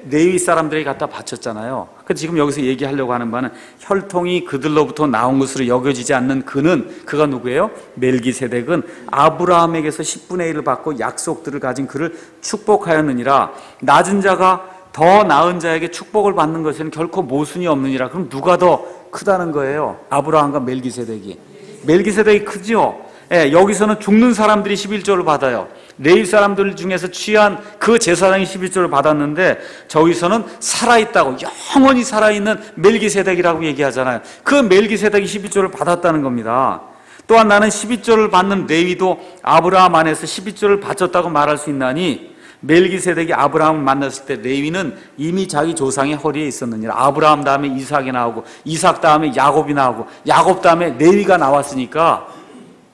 레위 사람들에게 갖다 바쳤잖아요. 그래서 지금 여기서 얘기하려고 하는 바는 혈통이 그들로부터 나온 것으로 여겨지지 않는 그가 누구예요? 멜기세덱은 아브라함에게서 10분의 1을 받고 약속들을 가진 그를 축복하였느니라. 낮은 자가 더 나은 자에게 축복을 받는 것에는 결코 모순이 없느니라. 그럼 누가 더 크다는 거예요? 아브라함과 멜기세덱이. 멜기세덱이 크죠? 여기서는 죽는 사람들이 11조를 받아요. 레위 사람들 중에서 취한 그 제사장이 11조를 받았는데 저기서는 살아있다고, 영원히 살아있는 멜기세덱이라고 얘기하잖아요. 그 멜기세덱이 11조를 받았다는 겁니다. 또한 나는 11조를 받는 레위도 아브라함 안에서 11조를 바쳤다고 말할 수 있나니 멜기세덱이 아브라함을 만났을 때 레위는 이미 자기 조상의 허리에 있었느니라. 아브라함 다음에 이삭이 나오고 이삭 다음에 야곱이 나오고 야곱 다음에 레위가 나왔으니까,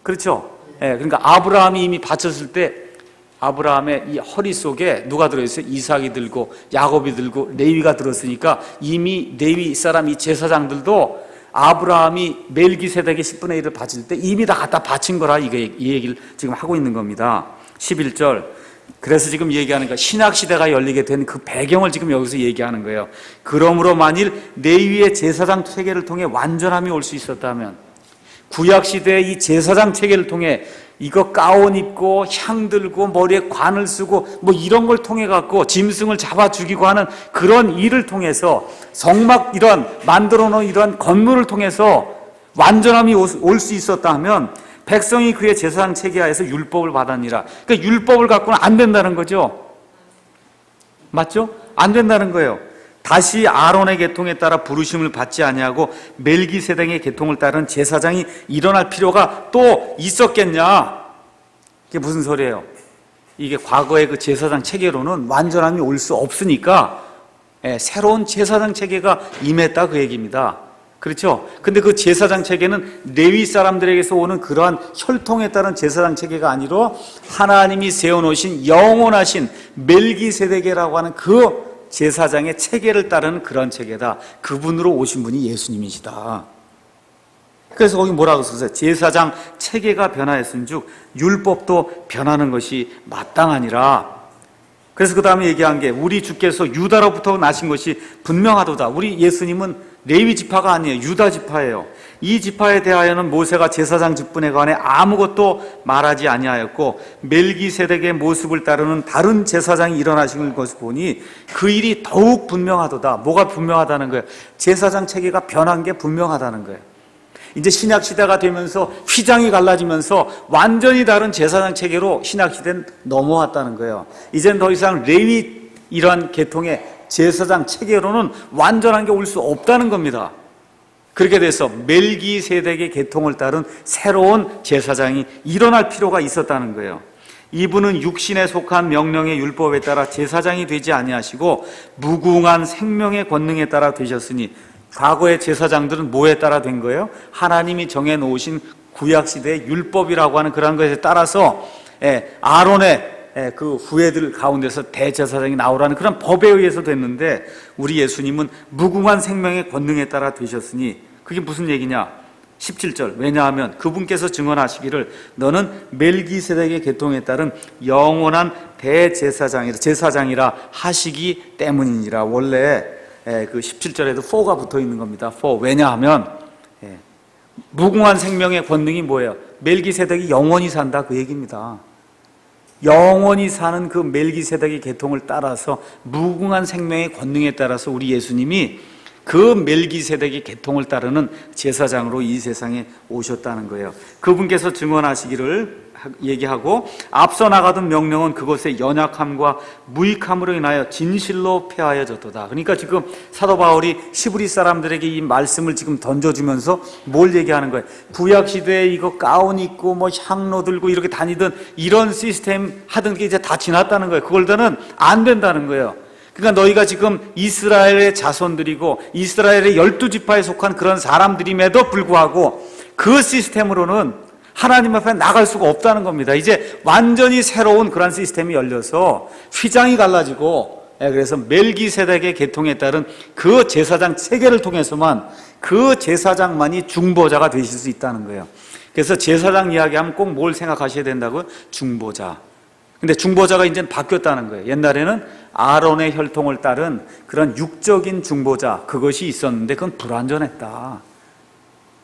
그렇죠? 그러니까 아브라함이 이미 바쳤을 때 아브라함의 이 허리 속에 누가 들어있어요? 이삭이 들고 야곱이 들고 레위가 들었으니까 이미 레위 사람 이 제사장들도 아브라함이 멜기세덱의 10분의 1을 바칠 때 이미 다 갖다 바친 거라 이 얘기를 지금 하고 있는 겁니다. 11절. 그래서 지금 얘기하는 거 신약시대가 열리게 된 그 배경을 지금 여기서 얘기하는 거예요. 그러므로 만일 레위의 제사장 체계를 통해 완전함이 올 수 있었다면, 구약시대의 이 제사장 체계를 통해 이거 가운 입고 향 들고 머리에 관을 쓰고 뭐 이런 걸 통해 갖고 짐승을 잡아 죽이고 하는 그런 일을 통해서 성막 이런 만들어 놓은 이런 건물을 통해서 완전함이 올 수 있었다 하면 백성이 그의 제사장 체계하에서 율법을 받았니라. 그러니까 율법을 갖고는 안 된다는 거죠. 맞죠? 안 된다는 거예요. 다시 아론의 계통에 따라 부르심을 받지 아니하고 멜기세덱의 계통을 따른 제사장이 일어날 필요가 또 있었겠냐? 이게 무슨 소리예요? 이게 과거의 그 제사장 체계로는 완전함이 올 수 없으니까 새로운 제사장 체계가 임했다 그 얘기입니다. 그렇죠? 근데 그 제사장 체계는 레위 사람들에게서 오는 그러한 혈통에 따른 제사장 체계가 아니라 하나님이 세워놓으신 영원하신 멜기세덱이라고 하는 그 제사장의 체계를 따르는 그런 체계다. 그분으로 오신 분이 예수님이시다. 그래서 거기 뭐라고 썼어요? 제사장 체계가 변하였은즉 율법도 변하는 것이 마땅하니라. 그래서 그 다음에 얘기한 게 우리 주께서 유다로부터 나신 것이 분명하도다. 우리 예수님은 레위 지파가 아니에요. 유다 지파예요. 이 지파에 대하여는 모세가 제사장 직분에 관해 아무것도 말하지 아니하였고 멜기세덱의 모습을 따르는 다른 제사장이 일어나신 것을 보니 그 일이 더욱 분명하도다. 뭐가 분명하다는 거예요? 제사장 체계가 변한 게 분명하다는 거예요. 이제 신약 시대가 되면서 휘장이 갈라지면서 완전히 다른 제사장 체계로 신약 시대는 넘어왔다는 거예요. 이젠 더 이상 레위 이러한 계통의 제사장 체계로는 완전한 게 올 수 없다는 겁니다. 그렇게 돼서 멜기세덱의 계통을 따른 새로운 제사장이 일어날 필요가 있었다는 거예요. 이분은 육신에 속한 명령의 율법에 따라 제사장이 되지 아니하시고 무궁한 생명의 권능에 따라 되셨으니, 과거의 제사장들은 뭐에 따라 된 거예요? 하나님이 정해놓으신 구약시대의 율법이라고 하는 그런 것에 따라서 아론의 그 후예들 가운데서 대제사장이 나오라는 그런 법에 의해서 됐는데, 우리 예수님은 무궁한 생명의 권능에 따라 되셨으니, 그게 무슨 얘기냐? 17절. 왜냐하면 그분께서 증언하시기를 너는 멜기세덱의 계통에 따른 영원한 제사장이라 하시기 때문이니라. 원래 그 17절에도 for가 붙어 있는 겁니다. for. 왜냐하면 무궁한 생명의 권능이 뭐예요? 멜기세덱이 영원히 산다, 그 얘기입니다. 영원히 사는 그 멜기세덱의 계통을 따라서 무궁한 생명의 권능에 따라서 우리 예수님이 그 멜기세덱의 계통을 따르는 제사장으로 이 세상에 오셨다는 거예요. 그분께서 증언하시기를 얘기하고, 앞서 나가던 명령은 그것의 연약함과 무익함으로 인하여 진실로 폐하여졌도다. 그러니까 지금 사도 바울이 시브리 사람들에게 이 말씀을 지금 던져주면서 뭘 얘기하는 거예요? 구약시대에 이거 가운 입고 뭐 향로 들고 이렇게 다니던 이런 시스템 하던 게 이제 다 지났다는 거예요. 그걸로는 안 된다는 거예요. 그러니까 너희가 지금 이스라엘의 자손들이고 이스라엘의 12지파에 속한 그런 사람들임에도 불구하고 그 시스템으로는 하나님 앞에 나갈 수가 없다는 겁니다. 이제 완전히 새로운 그런 시스템이 열려서 휘장이 갈라지고, 그래서 멜기세덱의 계통에 따른 그 제사장 체계를 통해서만 그 제사장만이 중보자가 되실 수 있다는 거예요. 그래서 제사장 이야기하면 꼭 뭘 생각하셔야 된다고요? 중보자. 근데 중보자가 이제는 바뀌었다는 거예요. 옛날에는 아론의 혈통을 따른 그런 육적인 중보자, 그것이 있었는데 그건 불완전했다.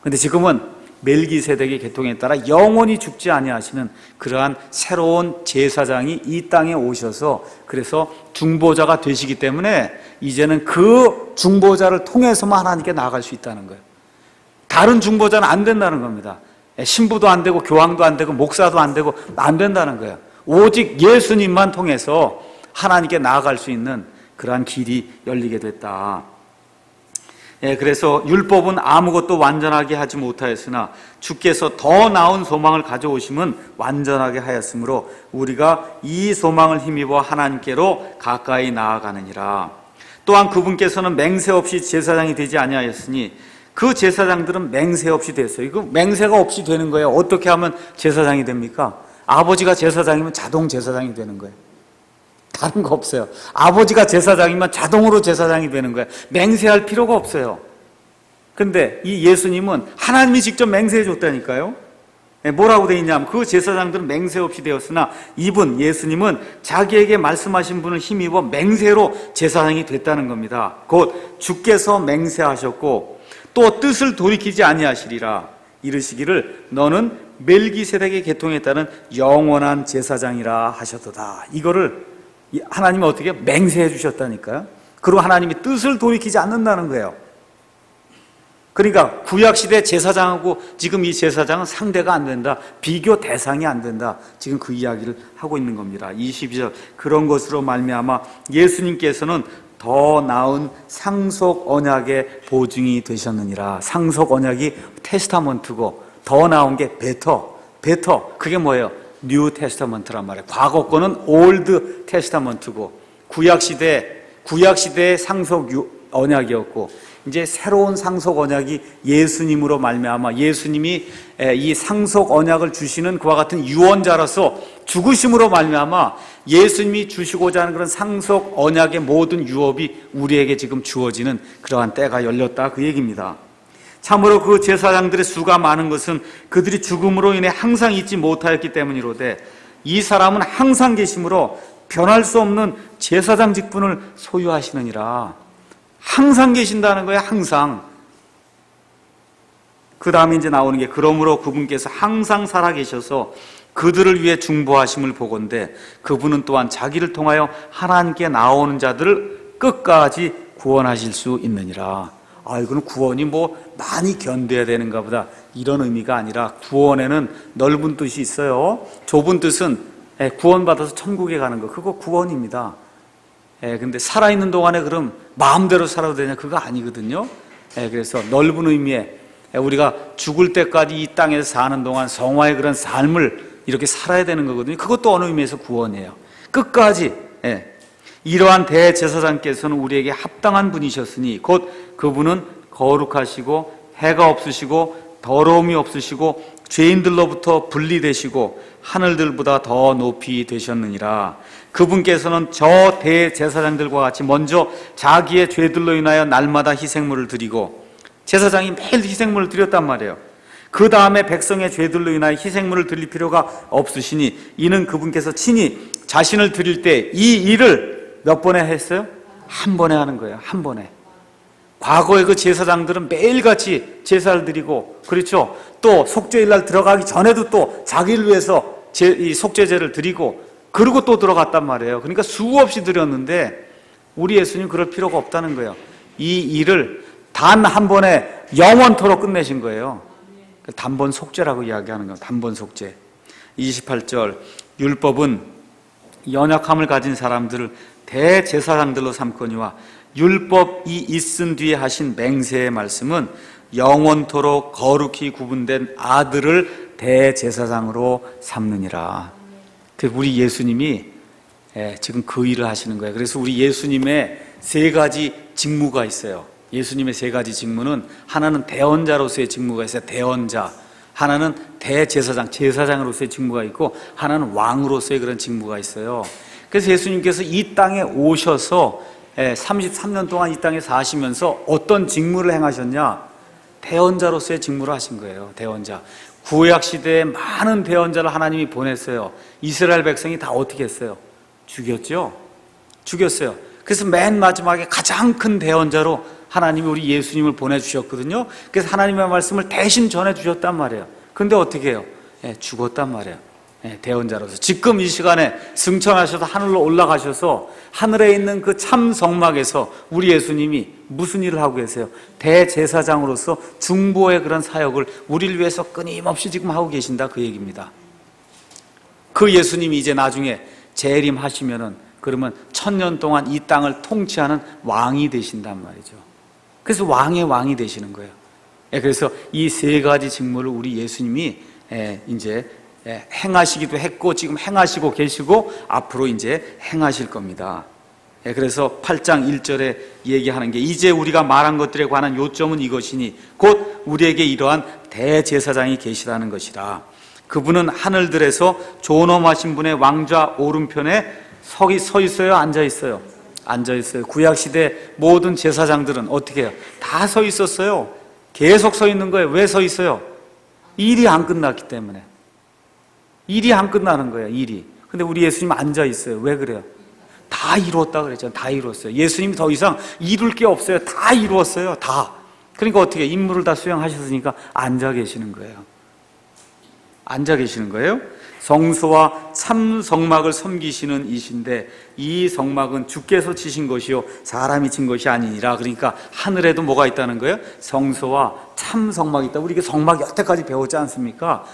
근데 지금은 멜기세덱의 계통에 따라 영원히 죽지 아니하시는 그러한 새로운 제사장이 이 땅에 오셔서 그래서 중보자가 되시기 때문에 이제는 그 중보자를 통해서만 하나님께 나아갈 수 있다는 거예요. 다른 중보자는 안 된다는 겁니다. 신부도 안 되고 교황도 안 되고 목사도 안 되고 안 된다는 거예요. 오직 예수님만 통해서 하나님께 나아갈 수 있는 그러한 길이 열리게 됐다. 그래서 율법은 아무것도 완전하게 하지 못하였으나 주께서 더 나은 소망을 가져오심은 완전하게 하였으므로 우리가 이 소망을 힘입어 하나님께로 가까이 나아가느니라. 또한 그분께서는 맹세 없이 제사장이 되지 아니하였으니 그 제사장들은 맹세 없이 됐어요. 이거 맹세가 없이 되는 거예요. 어떻게 하면 제사장이 됩니까? 아버지가 제사장이면 자동 제사장이 되는 거예요. 다른 거 없어요. 아버지가 제사장이면 자동으로 제사장이 되는 거예요. 맹세할 필요가 없어요. 근데 이 예수님은 하나님이 직접 맹세해 줬다니까요. 뭐라고 돼 있냐면 그 제사장들은 맹세 없이 되었으나 이분 예수님은 자기에게 말씀하신 분을 힘입어 맹세로 제사장이 됐다는 겁니다. 곧 주께서 맹세하셨고 또 뜻을 돌이키지 아니하시리라. 이르시기를 너는 멜기세덱의 계통에 따른 영원한 제사장이라 하셨도다. 이거를 하나님이 어떻게 맹세해 주셨다니까요. 그리고 하나님이 뜻을 돌이키지 않는다는 거예요. 그러니까 구약시대 제사장하고 지금 이 제사장은 상대가 안 된다, 비교 대상이 안 된다, 지금 그 이야기를 하고 있는 겁니다. 22절. 그런 것으로 말미암아 예수님께서는 더 나은 상속 언약의 보증이 되셨느니라. 상속 언약이 테스타먼트고 더 나은 게 베터. 그게 뭐예요? 뉴 테스타먼트란 말이에요. 과거 거는 올드 테스타먼트고 구약시대의 상속 언약이었고 이제 새로운 상속 언약이 예수님으로 말미암아 예수님이 이 상속 언약을 주시는 그와 같은 유언자로서 죽으심으로 말미암아 예수님이 주시고자 하는 그런 상속 언약의 모든 유업이 우리에게 지금 주어지는 그러한 때가 열렸다, 그 얘기입니다. 참으로 그 제사장들의 수가 많은 것은 그들이 죽음으로 인해 항상 있지 못하였기 때문이로되 이 사람은 항상 계심으로 변할 수 없는 제사장 직분을 소유하시느니라. 항상 계신다는 거예요, 항상. 그 다음에 이제 나오는 게 그러므로 그분께서 항상 살아계셔서 그들을 위해 중보하심을 보건대 그분은 또한 자기를 통하여 하나님께 나오는 자들을 끝까지 구원하실 수 있느니라. 이거는 구원이 많이 견뎌야 되는가 보다, 이런 의미가 아니라 구원에는 넓은 뜻이 있어요. 좁은 뜻은 구원받아서 천국에 가는 거, 그거 구원입니다. 근데 살아있는 동안에 그럼 마음대로 살아도 되냐? 그거 아니거든요. 그래서 넓은 의미에 우리가 죽을 때까지 이 땅에서 사는 동안 성화의 그런 삶을 이렇게 살아야 되는 거거든요. 그것도 어느 의미에서 구원이에요. 끝까지. 이러한 대제사장께서는 우리에게 합당한 분이셨으니 곧 그분은 거룩하시고 해가 없으시고 더러움이 없으시고 죄인들로부터 분리되시고 하늘들보다 더 높이 되셨느니라. 그분께서는 저 대제사장들과 같이 먼저 자기의 죄들로 인하여 날마다 희생물을 드리고, 제사장이 매일 희생물을 드렸단 말이에요. 그 다음에 백성의 죄들로 인하여 희생물을 드릴 필요가 없으시니 이는 그분께서 친히 자신을 드릴 때 이 일을 몇 번에 했어요? 한 번에 하는 거예요. 한 번에. 과거의 그 제사장들은 매일같이 제사를 드리고, 그렇죠? 또 속죄일날 들어가기 전에도 또 자기를 위해서 이 속죄제를 드리고, 그리고 또 들어갔단 말이에요. 그러니까 수없이 드렸는데 우리 예수님 그럴 필요가 없다는 거예요. 이 일을 단 한 번에 영원토록 끝내신 거예요. 단번 속죄라고 이야기하는 거예요. 단번 속죄. 28절, 율법은 연약함을 가진 사람들을 대제사장들로 삼거니와 율법이 있은 뒤에 하신 맹세의 말씀은 영원토록 거룩히 구분된 아들을 대제사장으로 삼느니라. 우리 예수님이 지금 그 일을 하시는 거예요. 그래서 우리 예수님의 세 가지 직무가 있어요. 예수님의 세 가지 직무는, 하나는 대언자로서의 직무가 있어요. 대언자. 하나는 대제사장, 제사장으로서의 직무가 있고, 하나는 왕으로서의 그런 직무가 있어요. 그래서 예수님께서 이 땅에 오셔서 33년 동안 이 땅에 사시면서 어떤 직무를 행하셨냐? 대언자로서의 직무를 하신 거예요. 대언자. 구약 시대에 많은 대언자를 하나님이 보냈어요. 이스라엘 백성이 다 어떻게 했어요? 죽였죠? 죽였어요. 그래서 맨 마지막에 가장 큰 대언자로 하나님이 우리 예수님을 보내주셨거든요. 그래서 하나님의 말씀을 대신 전해주셨단 말이에요. 근데 어떻게 해요? 죽었단 말이에요. 대언자로서. 지금 이 시간에 승천하셔서 하늘로 올라가셔서 하늘에 있는 그 참 성막에서 우리 예수님이 무슨 일을 하고 계세요? 대제사장으로서 중보의 그런 사역을 우리를 위해서 끊임없이 지금 하고 계신다, 그 얘기입니다. 그 예수님이 이제 나중에 재림하시면은 그러면 1000년 동안 이 땅을 통치하는 왕이 되신단 말이죠. 그래서 왕의 왕이 되시는 거예요. 그래서 이 세 가지 직무를 우리 예수님이 이제 행하시기도 했고, 지금 행하시고 계시고, 앞으로 이제 행하실 겁니다. 그래서 8장 1절에 얘기하는 게, 이제 우리가 말한 것들에 관한 요점은 이것이니 곧 우리에게 이러한 대제사장이 계시다는 것이라. 그분은 하늘들에서 존엄하신 분의 왕좌 오른편에 서 있어요? 앉아 있어요? 앉아 있어요. 구약시대 모든 제사장들은 어떻게 해요? 다 서 있었어요. 계속 서 있는 거예요. 왜 서 있어요? 일이 안 끝났기 때문에. 일이 안 끝나는 거예요, 일이. 근데 우리 예수님 앉아 있어요. 왜 그래요? 다 이루었다 그랬잖아요. 다 이루었어요. 예수님이 더 이상 이룰 게 없어요. 다 이루었어요. 다. 그러니까 어떻게 임무를 다 수행하셨으니까 앉아 계시는 거예요. 앉아 계시는 거예요. 성소와 참 성막을 섬기시는 이신데 이 성막은 주께서 치신 것이요 사람이 친 것이 아니니라. 그러니까 하늘에도 뭐가 있다는 거예요? 성소와 참 성막이 있다. 우리 이게 성막 여태까지 배웠지 않습니까?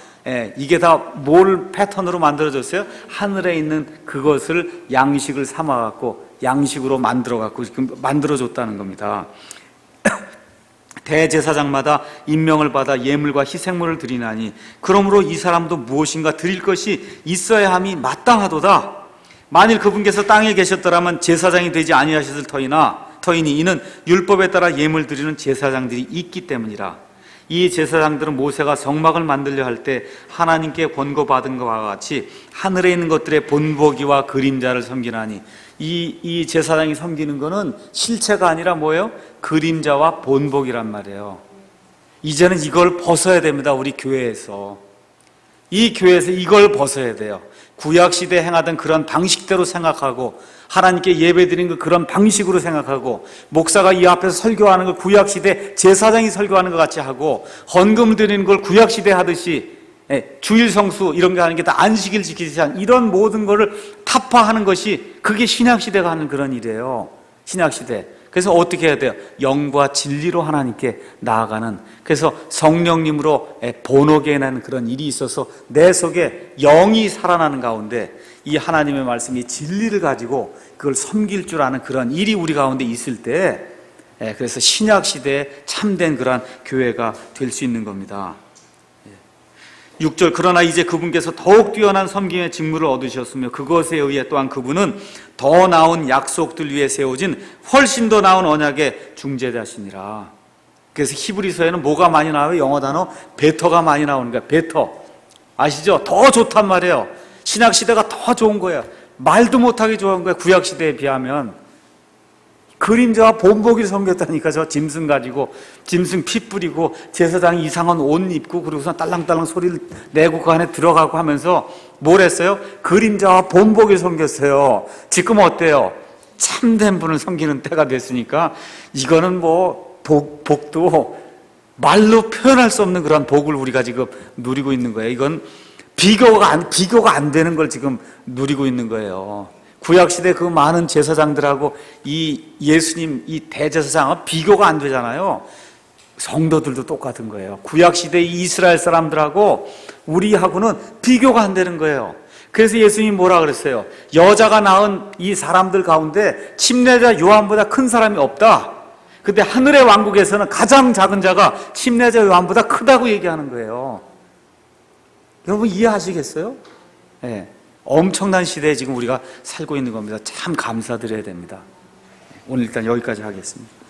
이게 다 뭘 패턴으로 만들어졌어요? 하늘에 있는 그것을 양식을 삼아갖고 양식으로 만들어갖고 지금 만들어줬다는 겁니다. 대제사장마다 임명을 받아 예물과 희생물을 드리나니 그러므로 이 사람도 무엇인가 드릴 것이 있어야 함이 마땅하도다. 만일 그분께서 땅에 계셨더라면 제사장이 되지 아니하셨을 터이니 이는 율법에 따라 예물 드리는 제사장들이 있기 때문이라. 이 제사장들은 모세가 성막을 만들려 할 때 하나님께 권고받은 것과 같이 하늘에 있는 것들의 본보기와 그림자를 섬기나니, 이 제사장이 섬기는 것은 실체가 아니라 뭐예요? 그림자와 본보기란 말이에요. 이제는 이걸 벗어야 됩니다. 우리 교회에서. 이 교회에서 이걸 벗어야 돼요. 구약시대에 행하던 그런 방식대로 생각하고, 하나님께 예배드리는 그런 방식으로 생각하고, 목사가 이 앞에서 설교하는 걸 구약시대 제사장이 설교하는 것 같이 하고, 헌금 드리는 걸 구약시대 하듯이 주일 성수 이런 게 하는 게 다 안식일 지키지 않은 이런 모든 거를 타파하는 것이, 그게 신약시대가 하는 그런 일이에요. 신약시대. 그래서 어떻게 해야 돼요? 영과 진리로 하나님께 나아가는, 그래서 성령님으로 본오게 하는 그런 일이 있어서 내 속에 영이 살아나는 가운데 이 하나님의 말씀이 진리를 가지고 그걸 섬길 줄 아는 그런 일이 우리 가운데 있을 때, 그래서 신약시대에 참된 그러한 교회가 될 수 있는 겁니다. 6절, 그러나 이제 그분께서 더욱 뛰어난 섬김의 직무를 얻으셨으며 그것에 의해 또한 그분은 더 나은 약속들 위에 세워진 훨씬 더 나은 언약의 중재자시니라. 그래서 히브리서에는 뭐가 많이 나와요? 영어 단어 베터가 많이 나오는 거야. 베터. 아시죠? 더 좋단 말이에요. 신약시대가 더 좋은 거예요. 말도 못하게 좋은 거예요. 구약시대에 비하면. 그림자와 본보기를 섬겼다니까. 저 짐승 가지고, 짐승 피 뿌리고 제사장이 이상한 옷 입고 그러고서 딸랑딸랑 소리를 내고 그 안에 들어가고 하면서 뭘 했어요? 그림자와 본보기를 섬겼어요. 지금 어때요? 참된 분을 섬기는 때가 됐으니까 이거는 뭐 복도 말로 표현할 수 없는 그런 복을 우리가 지금 누리고 있는 거예요. 이건 비교가 안 되는 걸 지금 누리고 있는 거예요. 구약시대 그 많은 제사장들하고 이 예수님 이 대제사장은 비교가 안 되잖아요. 성도들도 똑같은 거예요. 구약시대 이스라엘 사람들하고 우리하고는 비교가 안 되는 거예요. 그래서 예수님이 뭐라 그랬어요? 여자가 낳은 이 사람들 가운데 침례자 요한보다 큰 사람이 없다. 근데 하늘의 왕국에서는 가장 작은 자가 침례자 요한보다 크다고 얘기하는 거예요. 여러분 이해하시겠어요? 네. 엄청난 시대에 지금 우리가 살고 있는 겁니다. 참 감사드려야 됩니다. 오늘 일단 여기까지 하겠습니다.